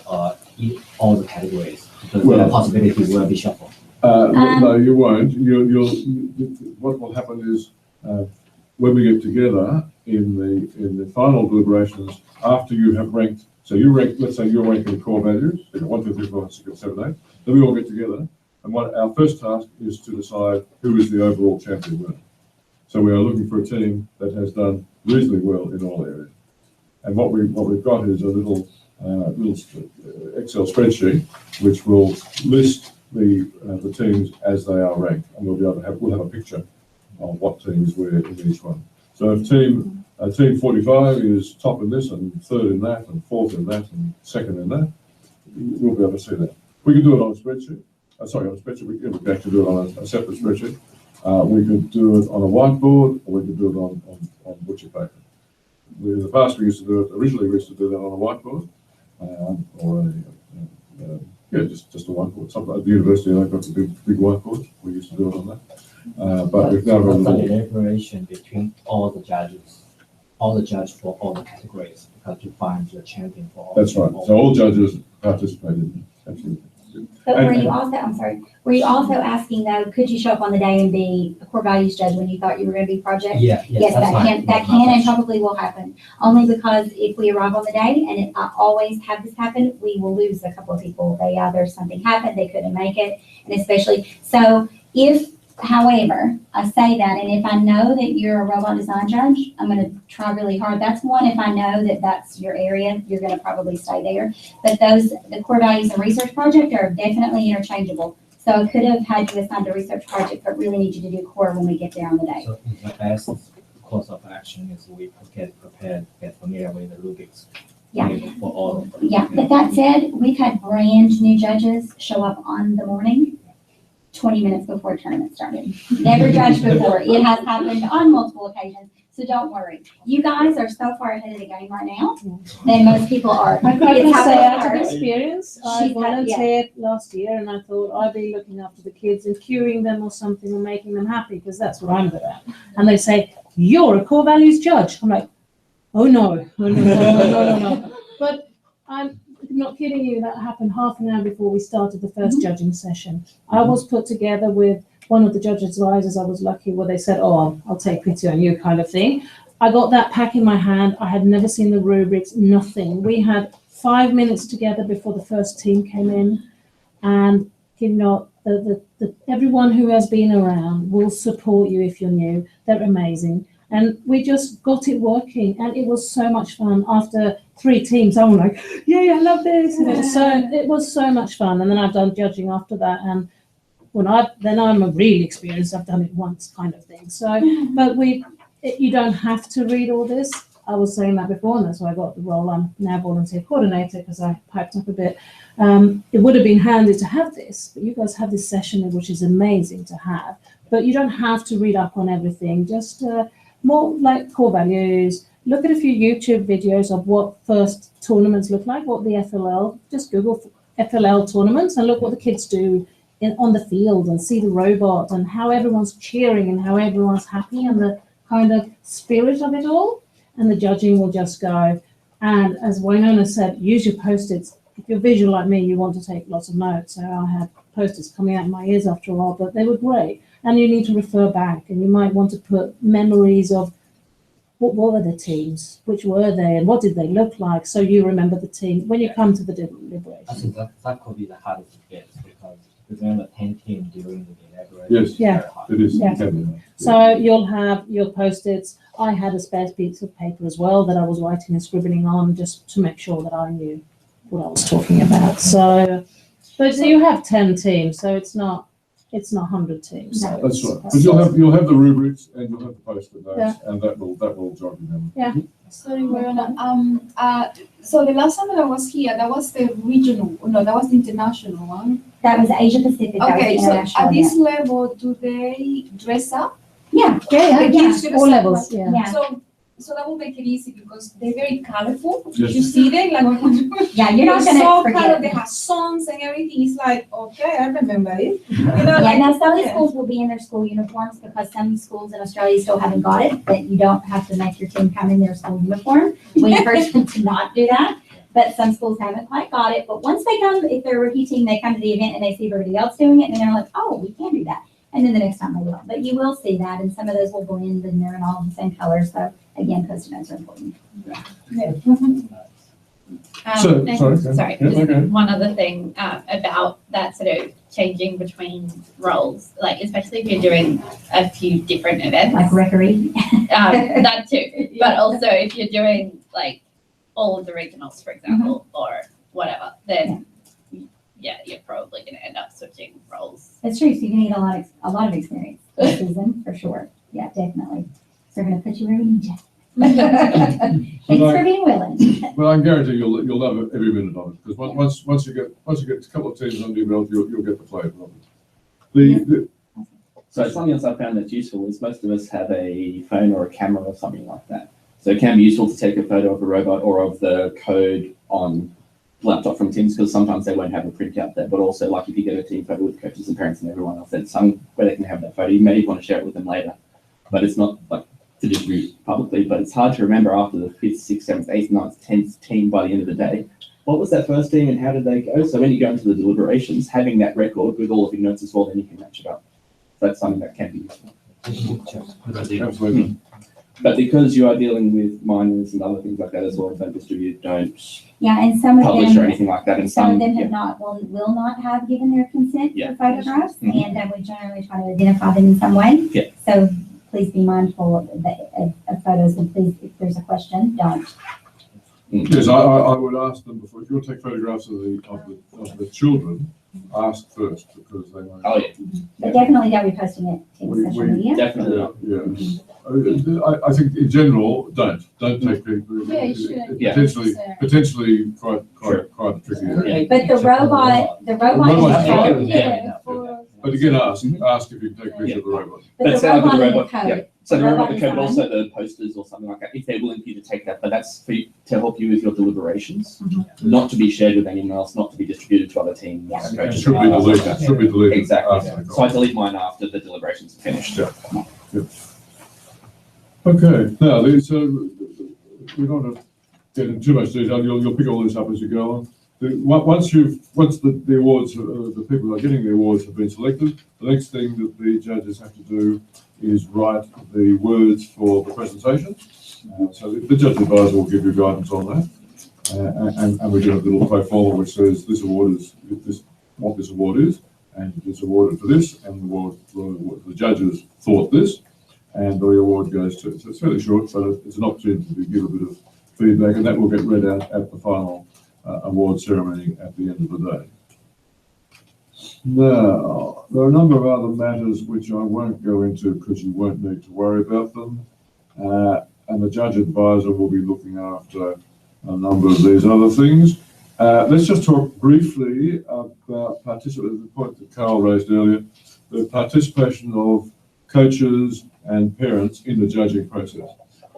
all the categories, because the possibility will be shuffled. No, you won't. What will happen is when we get together in the final deliberations, after you have ranked, so you rank, let's say you're ranking core values, 1, 2, 3, 4, 5, 6, 7, 8. Then we all get together, and our first task is to decide who is the overall champion winner. So we are looking for a team that has done reasonably well in all areas. And what we've got is a little Excel spreadsheet which will list the teams as they are ranked, and we'll have a picture of what teams were in each one. So if team 45 is top in this, and 3rd in that, and 4th in that, and 2nd in that, we'll be able to see that. We can do it on a spreadsheet. On a spreadsheet. We can actually do it on a separate spreadsheet. We could do it on a whiteboard, or we could do it on butcher paper. In the past, originally we used to do that on a whiteboard, or just a whiteboard. Sometimes at the university, they've got the big whiteboards. We used to do it on that. But we've now got the deliberation between all the judges for all the categories, because you find the champion for all. That's right. So all judges participated. Absolutely. But were you also asking though, could you show up on the day and be a core values judge when you thought you were going to be project? Yes, that can and probably will happen. Only because if we arrive on the day, and I always have this happen, we will lose a couple of people. Something happened, they couldn't make it, and especially so if However, I say that, and if I know that you're a robot design judge, I'm gonna try really hard. That's one, if I know that that's your area, you're gonna probably stay there. But the core values and research project are definitely interchangeable. So I could have had you assigned a research project, but really need you to do core when we get there on the day. So the best course of action is we get prepared, get familiar with the rubrics. Yeah. For all of them. Yeah, but that said, we've had brand new judges show up on the morning, 20 minutes before tournament started. Never judged before. It has happened on multiple occasions. So don't worry. You guys are so far ahead of the game right now than most people are. I can It's say happened out of first. experience, I volunteered last year and I thought I'd be looking after the kids and curing them or something and making them happy because that's what I'm good at. And they say, you're a core values judge. I'm like, oh no, no. But I'm not kidding you, that happened half an hour before we started the first judging session. I was put together with one of the judge advisors. I was lucky where they said, oh, I'll take pity on you kind of thing. I got that pack in my hand. I had never seen the rubrics, nothing. We had 5 minutes together before the first team came in. And, you know, everyone who has been around will support you if you're new. They're amazing. And we just got it working, and it was so much fun. After 3 teams, I was like, "Yay, I love this!" And it was so much fun. And then I've done judging after that, and then I'm a real experienced. I've done it once, kind of thing. So, but you don't have to read all this. I was saying that before, and that's why I got the role. I'm now volunteer coordinator because I piped up a bit. It would have been handy to have this, but you guys have this session, which is amazing to have. But you don't have to read up on everything. Just more like core values. Look at a few YouTube videos of what first tournaments look like, what the FLL, just Google FLL tournaments and look what the kids do on the field and see the robot and how everyone's cheering and how everyone's happy and the kind of spirit of it all. And the judging will just go. And as Winona said, use your Post-its. If you're visual like me, you want to take lots of notes. So I had Post-its coming out of my ears after a while, but they were great. And you need to refer back, and you might want to put memories of what were the teams, which were they, and what did they look like, so you remember the team when you come to the deliberations. I think that could be the hardest bit because remember 10 teams during the deliberations. Yes, it is. Yeah. Yeah. So you'll have your Post-its. I had a spare piece of paper as well that I was writing and scribbling on just to make sure that I knew what I was talking about. So, but you have 10 teams, so it's not 100 teams. So That's right. But you'll have the rubrics and you'll have the Post-it notes, and that will jog you down. Yeah. Sorry, Verona. So the last time that I was here, that was the regional. No, that was the international one. That was Asia Pacific. That Okay, was so international at this event. level, do they dress up? Yeah. The kids dress all up, levels. like- Yeah. So that will make it easy because they're very colorful. Yes. You see them like Yeah, you're not gonna so forget. color. They have songs and everything. It's like okay, I remember it. You know, Yeah, like, now some schools will be in their school uniforms because some schools in Australia still haven't got it, that you don't have to make your team come in their school uniform. We encourage them to not do that, but some schools haven't quite got it. But once they come, if they're a rookie team, they come to the event and they see everybody else doing it, and they're like, oh, we can do that. And then the next time they will. But you will see that, and some of those will blend and they're in all the same colors. So again, Post-it notes are important. Sorry, Yeah, just okay. one other thing about that sort of changing between roles, like especially if you're doing a few different events. Like referee. That too, but also if you're doing like all of the regionals, for example, or whatever, then yeah, you're probably going to end up switching roles. That's true. So you need a lot of experience this season for sure. Yeah, definitely. So we're gonna put you where we need you. Thanks for being willing. Well, I guarantee you'll love every minute of it because once you get a couple of teams under your belt, you'll get the flavour of it. So something else I found that's useful is most of us have a phone or a camera or something like that. So it can be useful to take a photo of a robot or of the code on laptop from teams because sometimes they won't have a printout there, but also like if you get a team photo with coaches and parents and everyone else, then some where they can have that photo. You may want to share it with them later, but it's not like to distribute publicly, but it's hard to remember after the 5th, 6th, 7th, 8th, 9th, 10th team by the end of the day. What was that first team and how did they go? So when you go into the deliberations, having that record with all of your notes as well, then you can match it up. So that's something that can be useful. Absolutely. But because you are dealing with minors and other things like that as well, don't distribute, don't Yeah, and some of publish or them, anything like that. And some of some, them yeah. have not, will not have given their consent Yeah. for photographs, Mhm. and we generally try to identify them in some way. Yeah. So please be mindful of photos, and please, if there's a question, don't. Yes, I would ask them before, if you want to take photographs of the children, ask first, because they won't. Oh, yeah. But definitely don't be posting it to We- social we- media. Definitely not. Yes. I think in general, don't take people. Yeah, you shouldn't. Yeah. Potentially quite Sure. a tricky area. But the robot is robot's code. Yeah. But again, ask if you can take a picture of the robot. But the say like robot the in the robot, yeah. code. So the robot, robot the is code, but on. also the posters or something like that, if they're willing for you to take that, but that's for you, to help you with your deliberations, not to be shared with anyone else, not to be distributed to other teams. Yeah. It coaches, should be deleted, should be deleted. Exactly. after the So I call. delete mine after the deliberations are finished. Yeah. Okay, now, we don't want to get into too much detail, you'll pick all this up as you go on. Once the awards, the people who are getting the awards have been selected, the next thing that the judges have to do is write the words for the presentation. So the judge advisor will give you guidance on that. And we do have a little pro forma which says this award is what this award is, and it's awarded for this, and the judges thought this, and the award goes to. So it's fairly short, but it's an opportunity to give a bit of feedback, and that will get read out at the final award ceremony at the end of the day. Now, there are a number of other matters which I won't go into because you won't need to worry about them. And the judge advisor will be looking after a number of these other things. Let's just talk briefly about the point that Carl raised earlier, the participation of coaches and parents in the judging process.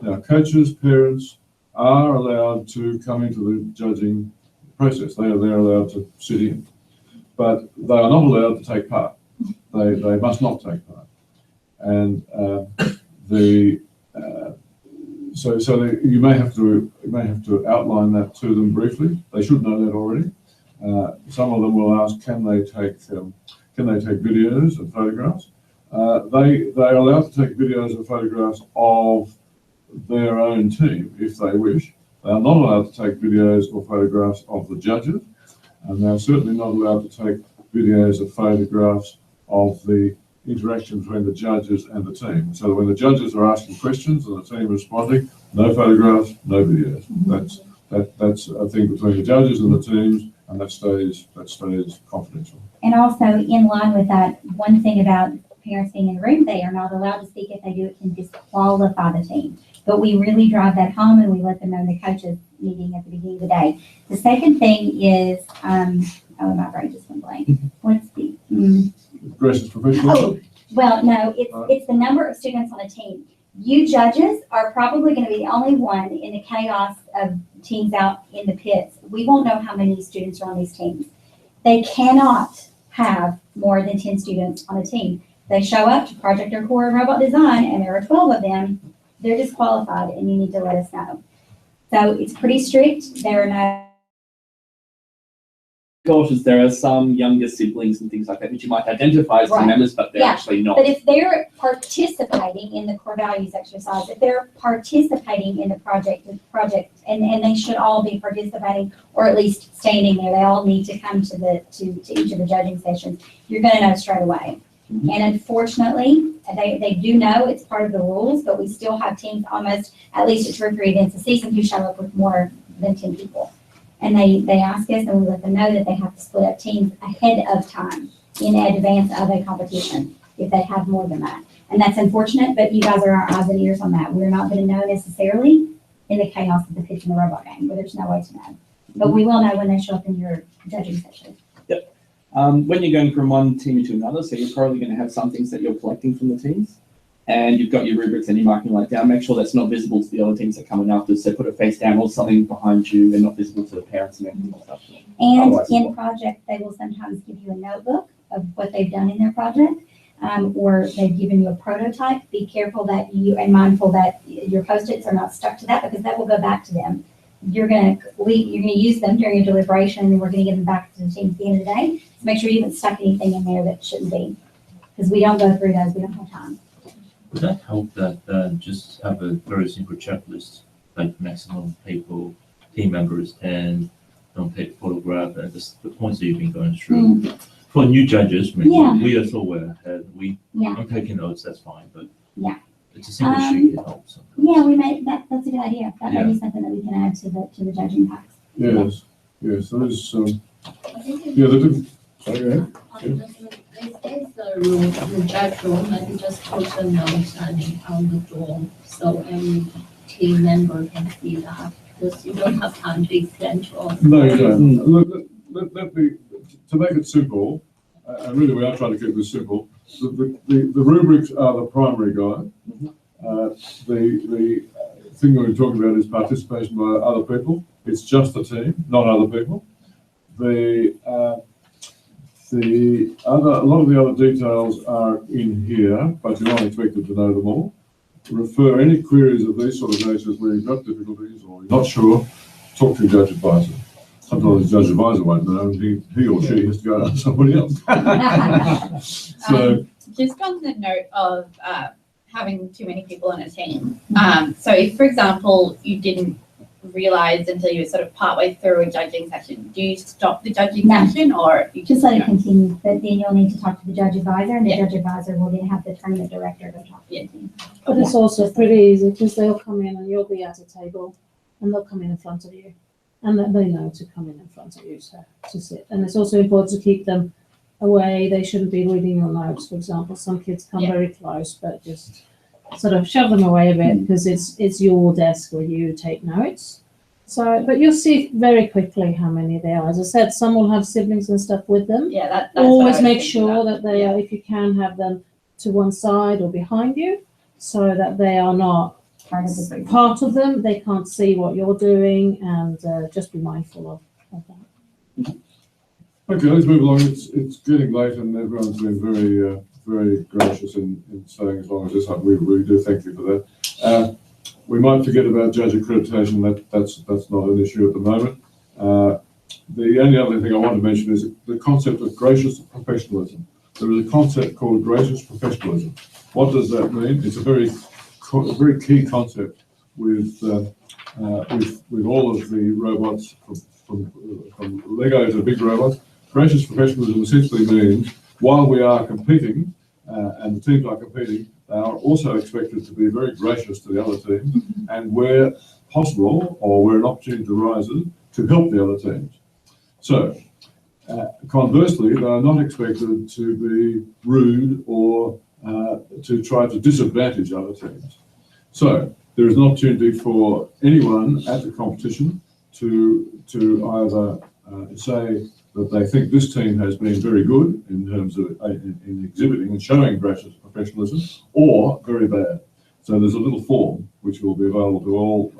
Now, coaches, parents are allowed to come into the judging process. They're allowed to sit in, but they are not allowed to take part. They must not take part. And you may have to outline that to them briefly. They should know that already. Some of them will ask, can they take videos and photographs? They are allowed to take videos and photographs of their own team if they wish. They are not allowed to take videos or photographs of the judges, and they're certainly not allowed to take videos or photographs of the interaction between the judges and the team. So when the judges are asking questions and the team responding, no photographs, no videos. That's a thing between the judges and the teams, and that stays confidential. And also, in line with that, one thing about parents being in the room, they are not allowed to speak. If they do, it can disqualify the team. But we really drive that home, and we let them know in the coaches meeting at the beginning of the day. The second thing is, my brain just went blank. What's the? Aggressive professionalism? Oh, well, no, it's the number of students on a team. You judges are probably going to be the only one in the chaos of teams out in the pits. We won't know how many students are on these teams. They cannot have more than 10 students on a team. They show up to Project or Core Robot Design, and there are 12 of them. They're disqualified, and you need to let us know. So it's pretty strict. There are no Cautious, there are some younger siblings and things like that which you might identify as team Right. members, but they're Yeah, actually not. But if they're participating in the core values exercise, if they're participating in the project, and they should all be participating, or at least standing there, they all need to come to each of the judging sessions, you're gonna know straight away. Mhm. And unfortunately, they do know it's part of the rules, but we still have teams almost, at least at 2 or 3 events a season, who show up with more than 10 people. And they ask us, and we let them know that they have to split up teams ahead of time in advance of a competition if they have more than that. And that's unfortunate, but you guys are our eyes and ears on that. We're not going to know necessarily in the chaos of the pitch and the robot game, where there's no way to know. But we will know when they show up in your judging session. Yep. When you're going from one team to another, so you're probably going to have some things that you're collecting from the teams, and you've got your rubrics and you're marking like down. Make sure that's not visible to the other teams that are coming after. So put a face down or something behind you and not visible to the parents and everything like that. And Otherwise, in project, they will sometimes give you a notebook of what they've done in their project, or they've given you a prototype. Be careful that and mindful that your Post-its are not stuck to that, because that will go back to them. You're gonna use them during your deliberation, and then we're gonna give them back to the team at the end of the day. So make sure you haven't stuck anything in there that shouldn't be, because we don't go through those. We don't have time. Would that help that just have a very simple checklist, like maximum people, team members, and don't take photograph, and just the points that you've been going through? For new judges, I mean, Yeah. we are so aware, and Yeah. I'm taking notes, that's fine, but Yeah. it's a simple sheet, it helps. Sometimes. Yeah, that's a good idea. That may be something that we can add to the judging packs. Yes, yes, there is, I think yeah, the different, sorry, go ahead. This is the room, the judge room, and you just put the notes on the door, so every team member can see that, because you don't have time to explain to all. No, you don't. Look, let me, to make it simple, and really we are trying to keep this simple, the rubrics are the primary guide. The thing we're talking about is participation by other people. It's just the team, not other people. A lot of the other details are in here, but you're not expected to know them all. Refer any queries of these sort of natures where you've got difficulties or you're not sure, talk to your judge advisor. Sometimes the judge advisor won't know, and he or she has to go to somebody else. So, just on the note of having too many people in a team. So if, for example, you didn't realize until you were sort of partway through a judging session, do you stop the judging session, or you Just let it continue, but then you'll need to talk to the judge advisor, and the judge advisor will then have to turn the director to talk to the team. But it's also pretty easy because they'll come in and you'll be at a table and they'll come in front of you. And then they know to come in front of you to sit. And it's also important to keep them away. They shouldn't be reading your notes, for example. Some kids come very close, but just sort of shove them away a bit because it's your desk where you take notes. So, but you'll see very quickly how many there are. As I said, some will have siblings and stuff with them. Yeah, that's always make sure that they are, if you can, have them to one side or behind you, so that they are not part of them. They can't see what you're doing, and just be mindful of that. okay, let's move along. It's getting late, and everyone's been very gracious in staying as long as this. We do thank you for that. We might forget about judge accreditation. That's not an issue at the moment. The only other thing I want to mention is the concept of gracious professionalism. There is a concept called gracious professionalism. What does that mean? It's a very key concept with all of the robots from Lego to big robots. Gracious professionalism essentially means while we are competing and the teams are competing, they are also expected to be very gracious to the other teams, and where possible or where an opportunity arises, to help the other teams. So, conversely, they are not expected to be rude or to try to disadvantage other teams. So, there is an opportunity for anyone at the competition to either say that they think this team has been very good in terms of in exhibiting and showing gracious professionalism, or very bad. So there's a little form which will be available to all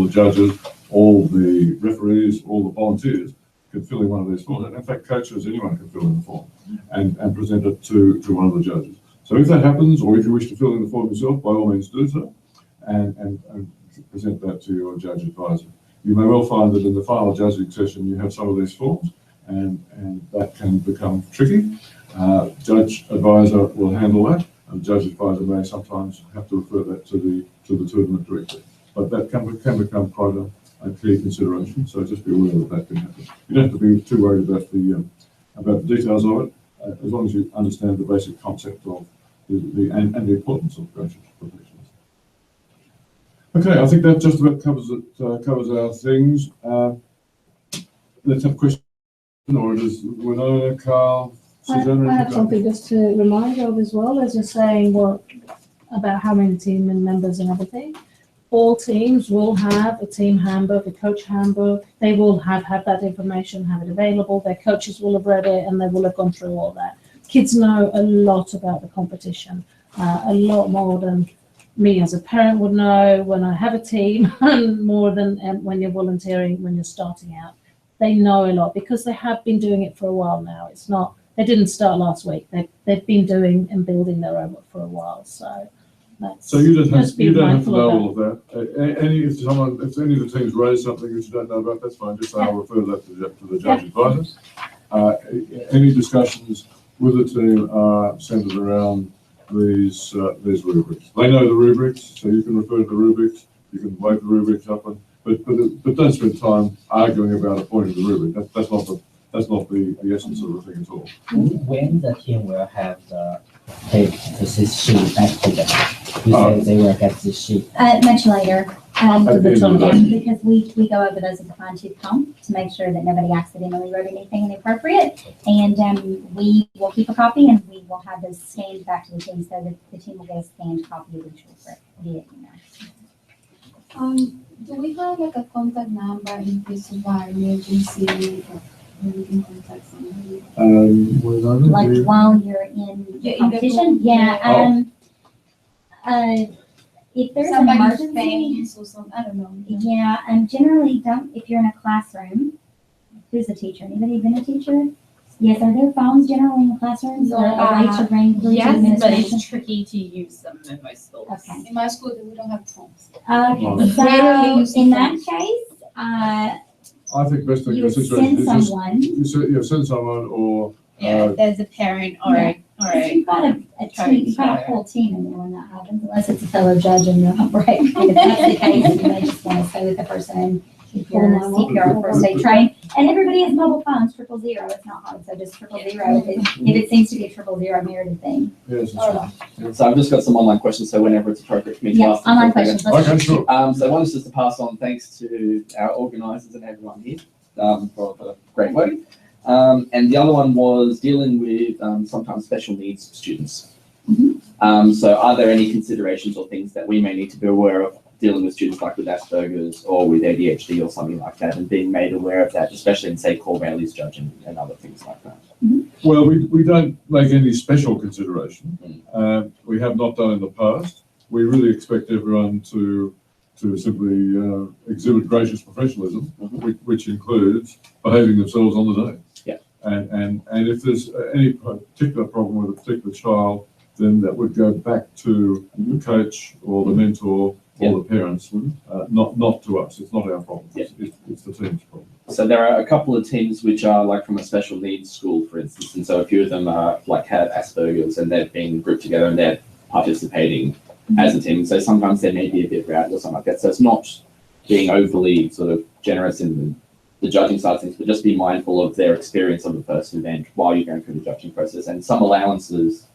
the judges, all the referees, all the volunteers can fill in one of these forms. And in fact, coaches, anyone can fill in the form and present it to one of the judges. So if that happens, or if you wish to fill in the form yourself, by all means do so, and present that to your judge advisor. You may well find that in the final judging session you have some of these forms, and that can become tricky. Judge advisor will handle that, and judge advisor may sometimes have to refer that to the tournament director. But that can become quite a key consideration. So just be aware that can happen. You don't have to be too worried about the details of it, as long as you understand the basic concept of the importance of gracious professionalism. Okay, I think that just about covers it. Covers our things. Let's have a question, or it is Winona, Carl, Susanna. I have something just to remind you of as well, as you're saying about how many team members and everything. All teams will have a team handbook, a coach handbook. They will have that information, have it available. Their coaches will have read it, and they will have gone through all that. Kids know a lot about the competition, a lot more than me as a parent would know when I have a team, and more than when you're volunteering, when you're starting out. They know a lot because they have been doing it for a while now. It's not, they didn't start last week. They've been doing and building their robot for a while. So that's, so you don't have to know all of that. If any of the teams raise something that you don't know about, that's fine. Just say I'll refer that to the judge advisor. Any discussions with the team are centered around these rubrics. They know the rubrics, so you can refer to the rubrics, you can wave the rubrics up, but don't spend time arguing about a point of the rubric. That's not the essence of the thing at all. When the team will have take this sheet back to them, you say they will get this sheet. Much later, At the end of the day. because we go over those with a fine-tooth comb to make sure that nobody accidentally wrote anything inappropriate. And we will keep a copy and we will have those scanned back to the team so that the team will get a scanned copy of each rubric via email. Do we have like a contact number in case of our emergency, where we can contact somebody? Like while you're in the competition? Yeah, if there's an Somebody emergency, faints or something, I don't know. yeah, generally don't, if you're in a classroom, who's a teacher? Anybody been a teacher? Yes, are there phones generally in the classrooms or a way to ring through to Yes, but administration? it's tricky to use them in most schools. Okay. In my school, we don't have phones. Okay, Rarely so use in phones. that case, I think best thing you in would this situation send is just someone. send someone or Yeah, if there's a parent or Yeah. a You've got a team, you've got a coach. whole team in there when that happens, unless it's a fellow judge and you're on break. If that's the case, you may just want to stay with the person and keep your CPR first aid trained. And everybody has mobile phones, 000. It's not hard, so just 000 if it seems to be a 000 merited thing. yes, that's right. Yeah. So I've just got some online questions, so whenever it's appropriate for me to Yeah, ask them. online feel free to- questions. Okay, sure. So one is just to pass on thanks to our organisers and everyone here for great work. And the other one was dealing with sometimes special needs students. So are there any considerations or things that we may need to be aware of dealing with students like with Asperger's or with ADHD or something like that, and being made aware of that, especially in, say, core values judging and other things like that? Well, we don't make any special consideration. We have not done in the past. We really expect everyone to simply exhibit gracious professionalism, which includes behaving themselves on the day. Yeah. And if there's any particular problem with a particular child, then that would go back to the coach or the mentor or the parents, not to us. It's not our problem. Yeah. It's the team's problem. So there are a couple of teams which are like from a special needs school, for instance, and so a few of them are like have Asperger's and they've been grouped together and they're participating as a team. So sometimes they may be a bit rowdy or something like that. So it's not being overly sort of generous in the judging side of things, but just be mindful of their experience of the person event while you're going through the judging process. And some allowances.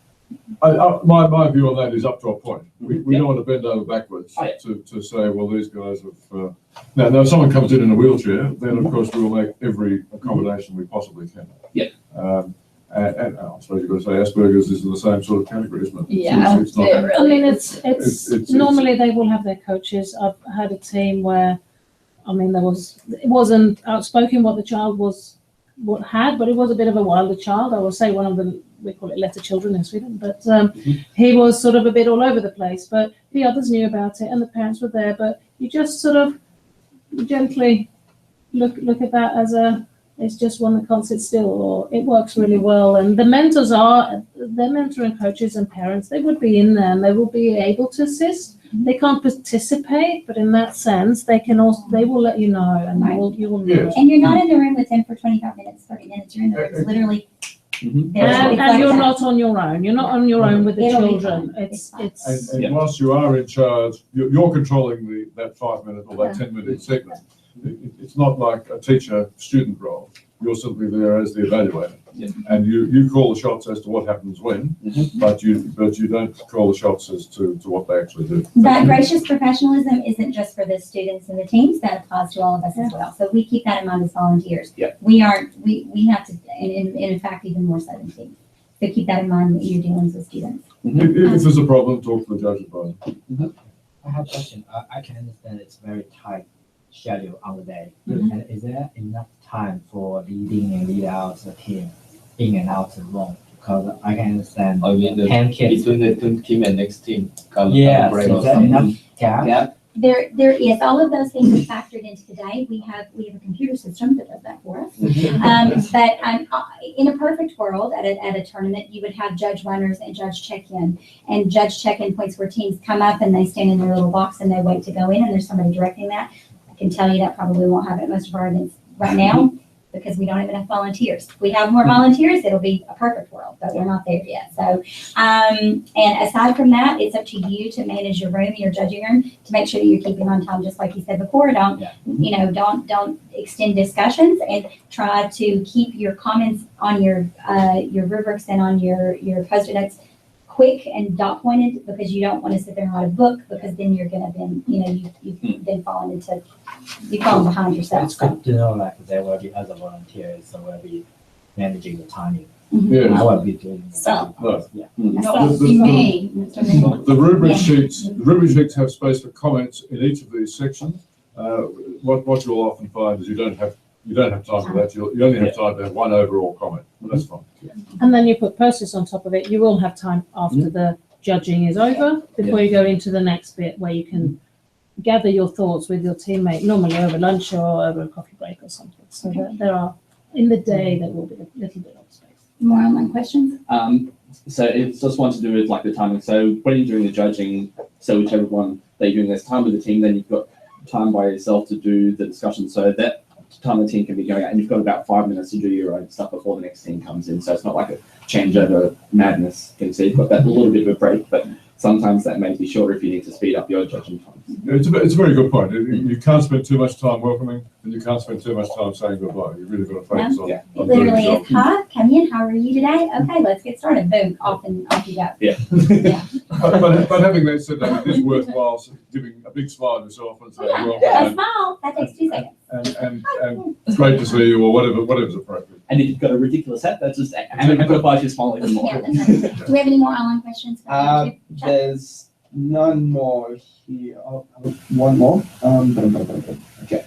My view on that is up to a point. We don't want to bend over backwards Oh, yeah. to say, well, these guys have. Now, if someone comes in a wheelchair, then of course we'll make every accommodation we possibly can. Yeah. And I suppose you've got to say Asperger's is in the same sort of category, isn't it? Yeah, It's not, it I mean, it's it's- normally they will have their coaches. I've had a team where, I mean, it wasn't outspoken what the child had, but it was a bit of a wilder child. I will say one of them, we call it letter children in Sweden, but he was sort of a bit all over the place, but the others knew about it and the parents were there, but you just sort of gently look at that as it's just one that can't sit still, or it works really well. And the mentors they're mentoring coaches and parents. They would be in there and they will be able to assist. They can't participate, but in that sense, they will let you know, and you will know. Yes. And you're not in the room with them for 25 minutes, 30 minutes. You're in the room, it's literally. And you're not on your own. You're not on your own with the children. It's and whilst you are in charge, you're controlling that 5 minute or that 10-minute segment. It's not like a teacher-student role. You're simply there as the evaluator, and you call the shots as to what happens when, but you don't call the shots as to what they actually do. That gracious professionalism isn't just for the students and the teams, that applies to all of us as well. So we keep that in mind as volunteers. Yeah. We have to, and in fact, even more so than teams. So keep that in mind when you're dealing with students. If there's a problem, talk to the judge about it. I have a question. I can understand it's very tight schedule on the day. And is there enough time for leading and lead out the team in and out the room? Because I can understand 10 kids. Between the team and next team. Yes, break or is there something. enough gap? Yeah. There is, all of those things are factored into today. We have a computer system that does that for us. But in a perfect world, at a tournament, you would have judge runners and judge check-in. And judge check-in points where teams come up and they stand in their little box and they wait to go in, and there's somebody directing that. I can tell you that probably won't happen at most of our events right now. because we don't have enough volunteers. If we have more volunteers, it'll be a perfect world, but we're not there yet. So, and aside from that, it's up to you to manage your room, your judging room, to make sure that you're keeping on time, just like you said before. Don't, don't extend discussions, and try to keep your comments on your rubrics and on your post-it notes quick and dot pointed, because you don't want to sit there and write a book, because then you're going to you've then fallen behind yourself. It's good to know like there will be other volunteers, so we'll be managing the timing. Yes. I will be doing So, yeah. The rubric sheets have space for comments in each of these sections. What you'll often find is you don't have time for that. You only have time to have one overall comment. That's fine. And then you put post-its on top of it. You will have time after the judging is over, before you go into the next bit, where you can gather your thoughts with your teammate, normally over lunch or over a coffee break or something. So that there are, in the day, there will be a little bit of space. more online questions? So it's just one to do with like the timing. So when you're doing the judging, so whichever one that you're doing, there's time with the team, then you've got time by yourself to do the discussion. So that time the team can be going out, and you've got about 5 minutes to do your own stuff before the next team comes in. So it's not like a changeover madness thing. So you've got that little bit of a break, but sometimes that may be shorter if you need to speed up your judging times. It's a very good point. You can't spend too much time welcoming, and you can't spend too much time saying goodbye. You've really got to focus on. It literally is, hi, come in, how are you today? Okay, let's get started. Boom, off you go. Yeah. But having that said, that it is worthwhile giving a big smile to yourself and saying, well, A smile, that takes 2 seconds. and great to see you, or whatever's appropriate. And if you've got a ridiculous hat, that's just amplifies your smile even more. Yeah, that's right. Do we have any more online questions? There's none more here. Oh, one more. Okay.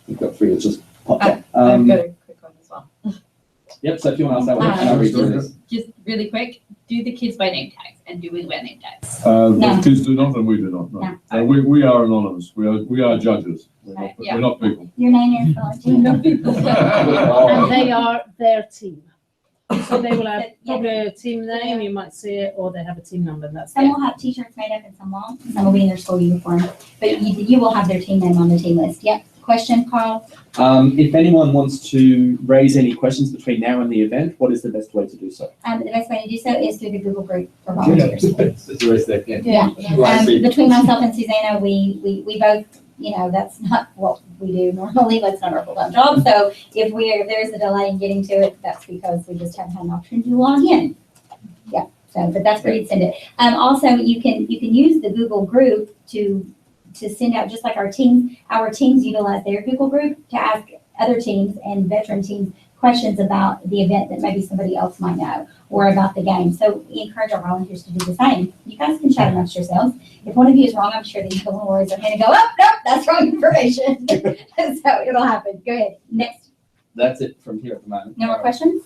We've got 3 that just popped up. I've got a quick one as well. Yep, so if you want to ask that one, I'll read through this. Just really quick, do the kids wear name tags, and do we wear name tags? The kids do not, and we do not. No. We are anonymous. We are judges. We're not people. Your name is Valentina. And they are their team. So they will have probably a team name, you might see it, or they have a team number, and that's Some will have t-shirts made up and some won't. Some will be in their school uniform, but you will have their team name on the team list. Yep. Question, Carl? If anyone wants to raise any questions between now and the event, what is the best way to do so? The best way to do so is through the Google group for volunteers. Yeah. Between myself and Susanna, we both, that's not what we do normally. That's not our full-time job. So if there's a delay in getting to it, that's because we just haven't had an opportunity to log in. Yeah. So, but that's where you'd send it. Also, you can use the Google group to send out, just like our teams utilize their Google group to ask other teams and veteran teams questions about the event that maybe somebody else might know, or about the game. So we encourage our volunteers to do the same. You guys can chat amongst yourselves. If one of you is wrong, I'm sure that you will raise their hand and go, oh, no, that's wrong information. So it'll happen. Go ahead. Next. That's it from here at the moment. No more questions?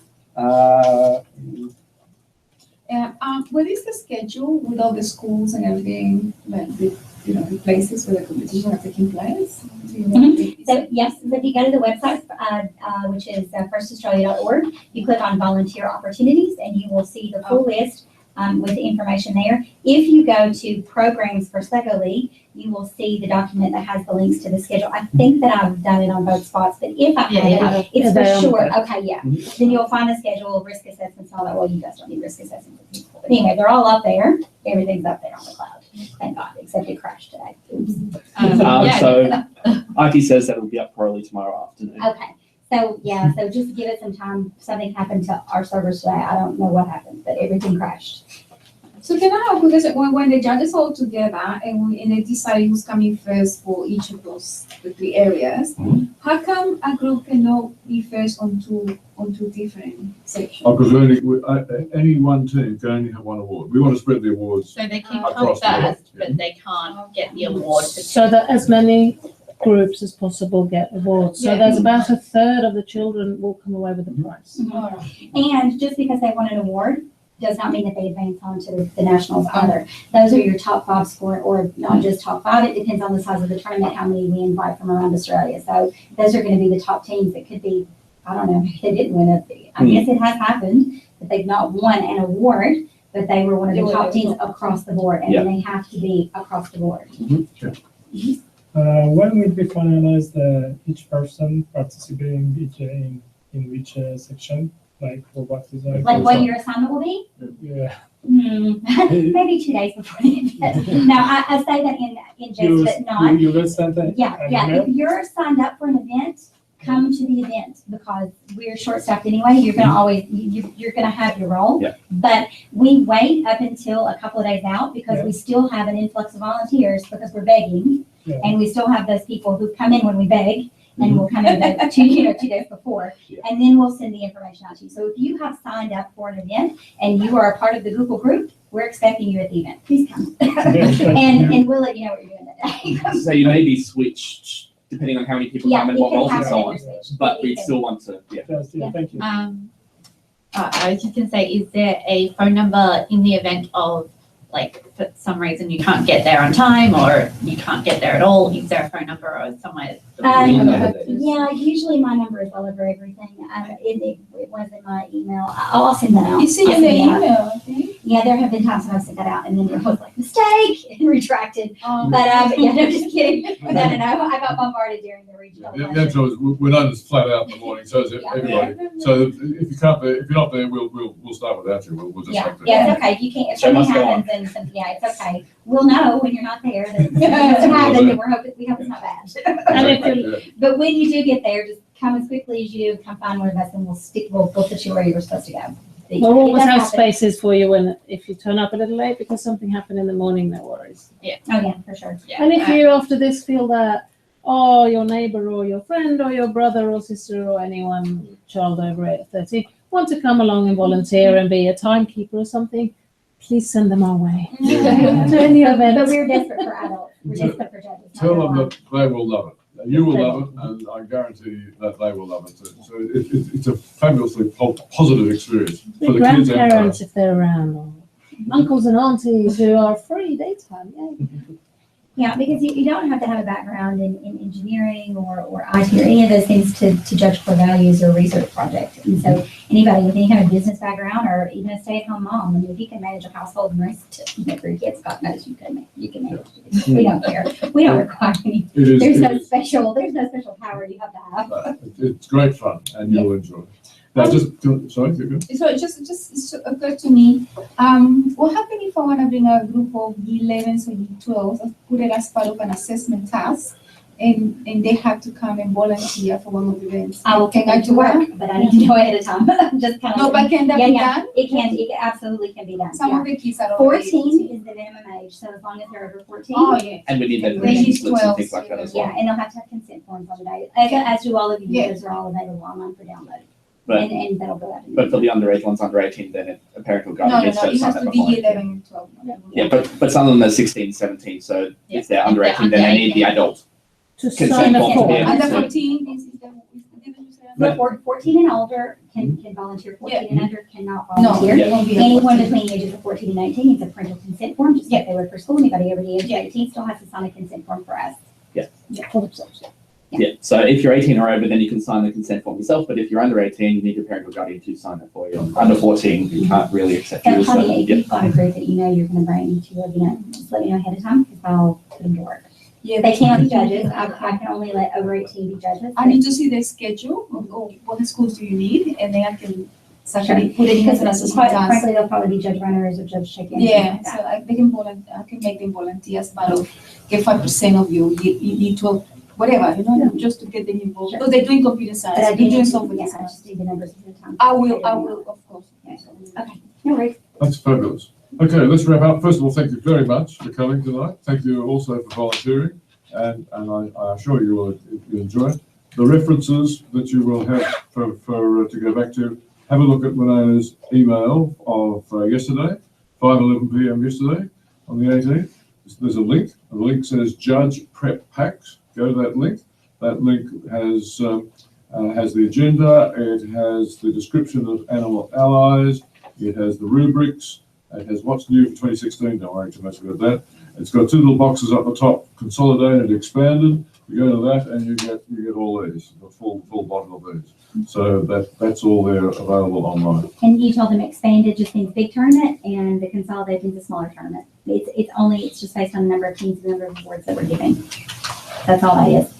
What is the schedule with all the schools and everything, like the places where the competition are taking place? So yes, if you go to the website, which is firstaustralia.org, you click on volunteer opportunities, and you will see the full list with the information there. If you go to programs for Slego League, you will see the document that has the links to the schedule. I think that I've done it on both spots, but if I haven't, it's for sure. Okay, yeah. Then you'll find the schedule, risk assessments, all that. Well, you guys don't need risk assessments. But anyway, they're all up there. Everything's up there on the cloud. Thank God, except it crashed today. Oops. So Aki says that will be up probably tomorrow afternoon. Okay. So yeah, so just give it some time. Something happened to our servers today. I don't know what happened, but everything crashed. So can I ask, because when the judges all together and they decide who's coming first for each of the 3 areas, how come a group cannot be first on two different sections? Because any one team can only have one award. We want to spread the awards. So they can come first, but they can't get the award. So that as many groups as possible get awards. So there's about a third of the children will come away with a prize. And just because they won an award does not mean that they advance on to the nationals either. Those are your top 5 score, or not just top 5. It depends on the size of the tournament, how many we invite from around Australia. So those are going to be the top teams. It could be, I don't know, maybe they didn't win it. I guess it has happened that they've not won an award, but they were one of the top teams across the board, and they have to be across the board. When will be finalized each person participating in which section? Like robotics design? Like what your assignment will be? Yeah. Maybe 2 days before the event. No, I say that in jest, but not. You will send an Yeah. email? If you're signed up for an event, come to the event because we're short-staffed anyway. You're gonna always, you're gonna have your role. Yeah. But we wait up until a couple of days out because we still have an influx of volunteers because we're begging. Yeah. And we still have those people who come in when we beg and will come in the 2 days before. Yeah. And then we'll send the information out to you. So if you have signed up for an event and you are a part of the Google group, we're expecting you at the event. Please come. and we'll let you know what you're doing that day. So you may be switched depending on how many people come and what roles and so on. But we It can. still want to, yeah. Thank you. I was just gonna say, is there a phone number in the event of, like, for some reason you can't get there on time or you can't get there at all? Is there a phone number or somewhere? Yeah, usually my number is all over everything. It was in my email. I'll send that out. You see I'll in the send that out. email, I think. Yeah, there have been times when I've sent that out and then it was like, mistake, and retracted. But yeah, no, just kidding. No, I got bombarded during the regional The election. answer is, we're known as flat out in the morning, so is everybody. So if you can't be, if you're not there, we'll start without you. We'll just Yeah, have to. yeah, it's okay. If you can't, if Show something must go on. happens, then yeah, it's okay. We'll know when you're not there that something happened and we hope it's not bad. And if you, Yeah. But when you do get there, just come as quickly as you do, come find one of us and we'll put you where you're supposed to go. we'll always It does have happen. spaces for you if you turn up a little late because something happened in the morning, no worries. Oh, yeah, for sure. Yeah. And if you after this feel that, oh, your neighbor or your friend or your brother or sister or anyone, child over 30, want to come along and volunteer and be a timekeeper or something, please send them our way. To any event. But we're desperate for adults. We're desperate for judges. not Tell gonna them lie. that they will love it. You will love it, and I guarantee that they will love it too. So it's a fabulously positive experience for the kids and Grandparents, parents. if they're around, or uncles and aunties who are free daytime, yeah. Yeah, because you don't have to have a background in engineering or IT or any of those things to judge core values or research project. And so anybody with any kind of business background or even a stay-at-home mom, I mean, if you can manage a household and raise 3 kids, God knows you can manage it. We don't care. We don't require any. It is- There's it no is- special power you have to have. It's great fun, and you'll enjoy it. Now, sorry, you're good. So it just occurred to me, what happens if I want to bring a group of G11s or G12s, put it as part of an assessment task, and they have to come and volunteer for one of the events? I will take Can I that to do work, that? but I need to know ahead of time. Just kind of. No, but can that be done? It absolutely can be done. Some yeah. of the kids are already 14 is the minimum age, so as long as they're over 14. Oh, yeah. And we need that They permission need slips and 12, things like that as Yeah, well. and they'll have to have consent forms on the day, as do all of you. Yeah. Those are all available online for download. But, And that'll go out. but for the underage ones under 18, then a parent will go No, and no, get no, it sign has that to be beforehand. 11 and 12. Yeah, but some of them are 16, 17, so Yeah. if they're under If 18, they're then they under need the 18. adult. To Consent sign a form to form. be able Under to- 14 is So 14 and older can volunteer, 14 and under cannot No, volunteer. it won't be. Anyone between the ages of 14 and 19 needs a parental consent form, just like they would for school. Anybody over the age of 18 still has to sign a consent form for us. For themselves. Yeah, so if you're 18 or over, then you can sign the consent form yourself, but if you're under 18, you need your parental guardian to sign it for you. Under 14, you can't really accept you And as honey, the, if yeah. you've got a group that you know you're gonna bring to an event, just let me know ahead of time, because I'll put them to work. Yeah, They can't be judges, I can only let over 18 be judges. I need to see the schedule of what the schools do you need, and then I can actually put it in as an Because assessment quite task. frankly, they'll probably be judge runners or judge check-ins. Yeah, so they can I can make them volunteer as part of, get 5% of your E12, whatever, just to get them involved. Sure. Because they're doing computer science, But I they're do doing need software to, yeah, I design. just need the numbers at the time. I will, of course. Okay, no worries. That's fabulous. Okay, let's wrap up. First of all, thank you very much for coming tonight. Thank you also for volunteering, and I assure you will enjoy it. The references that you will have for to go back to, have a look at Renee's email of yesterday, 5:11 p.m. yesterday on the 18th. There's a link. The link says Judge Prep Packs. Go to that link. That link has the agenda. It has the description of animal allies. It has the rubrics. It has what's new for 2016. Don't worry too much about that. It's got 2 little boxes up the top, consolidated, expanded. You go to that and you get all these, the full bottle of these. So that's all there available online. And you told them expanded just means big tournament, and the consolidated means a smaller tournament. It's just based on the number of teams and the number of awards that we're giving. That's all that is.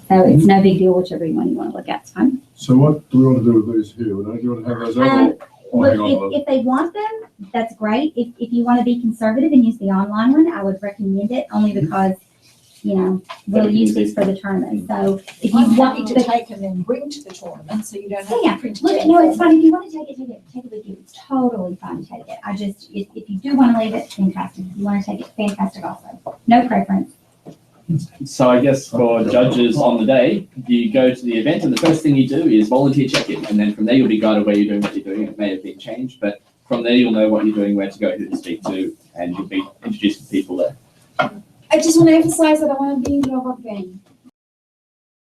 So it's no big deal, whichever one you want to look at, it's fine. So what do we want to do with these here? Do you want to have those out? or hang on a Look, little? if they want them, that's great. If you want to be conservative and use the online one, I would recommend it only because, you know, we'll use these for the tournament. So if you I'm want happy to take and then bring to the tournament, so you don't have Yeah, to print it. look, out. no, it's fine. If you want to take it, take it with you. It's totally fine to take it. I just, if you do want to leave it, fantastic. If you want to take it, fantastic also. No preference. So I guess for judges on the day, you go to the event and the first thing you do is volunteer check-in. And then from there, you'll be guided where you're doing what you're doing. It may have been changed, but from there, you'll know what you're doing, where to go, who to speak to, and you'll be introduced to people there. I just want to emphasize that I want to be in the rubber game.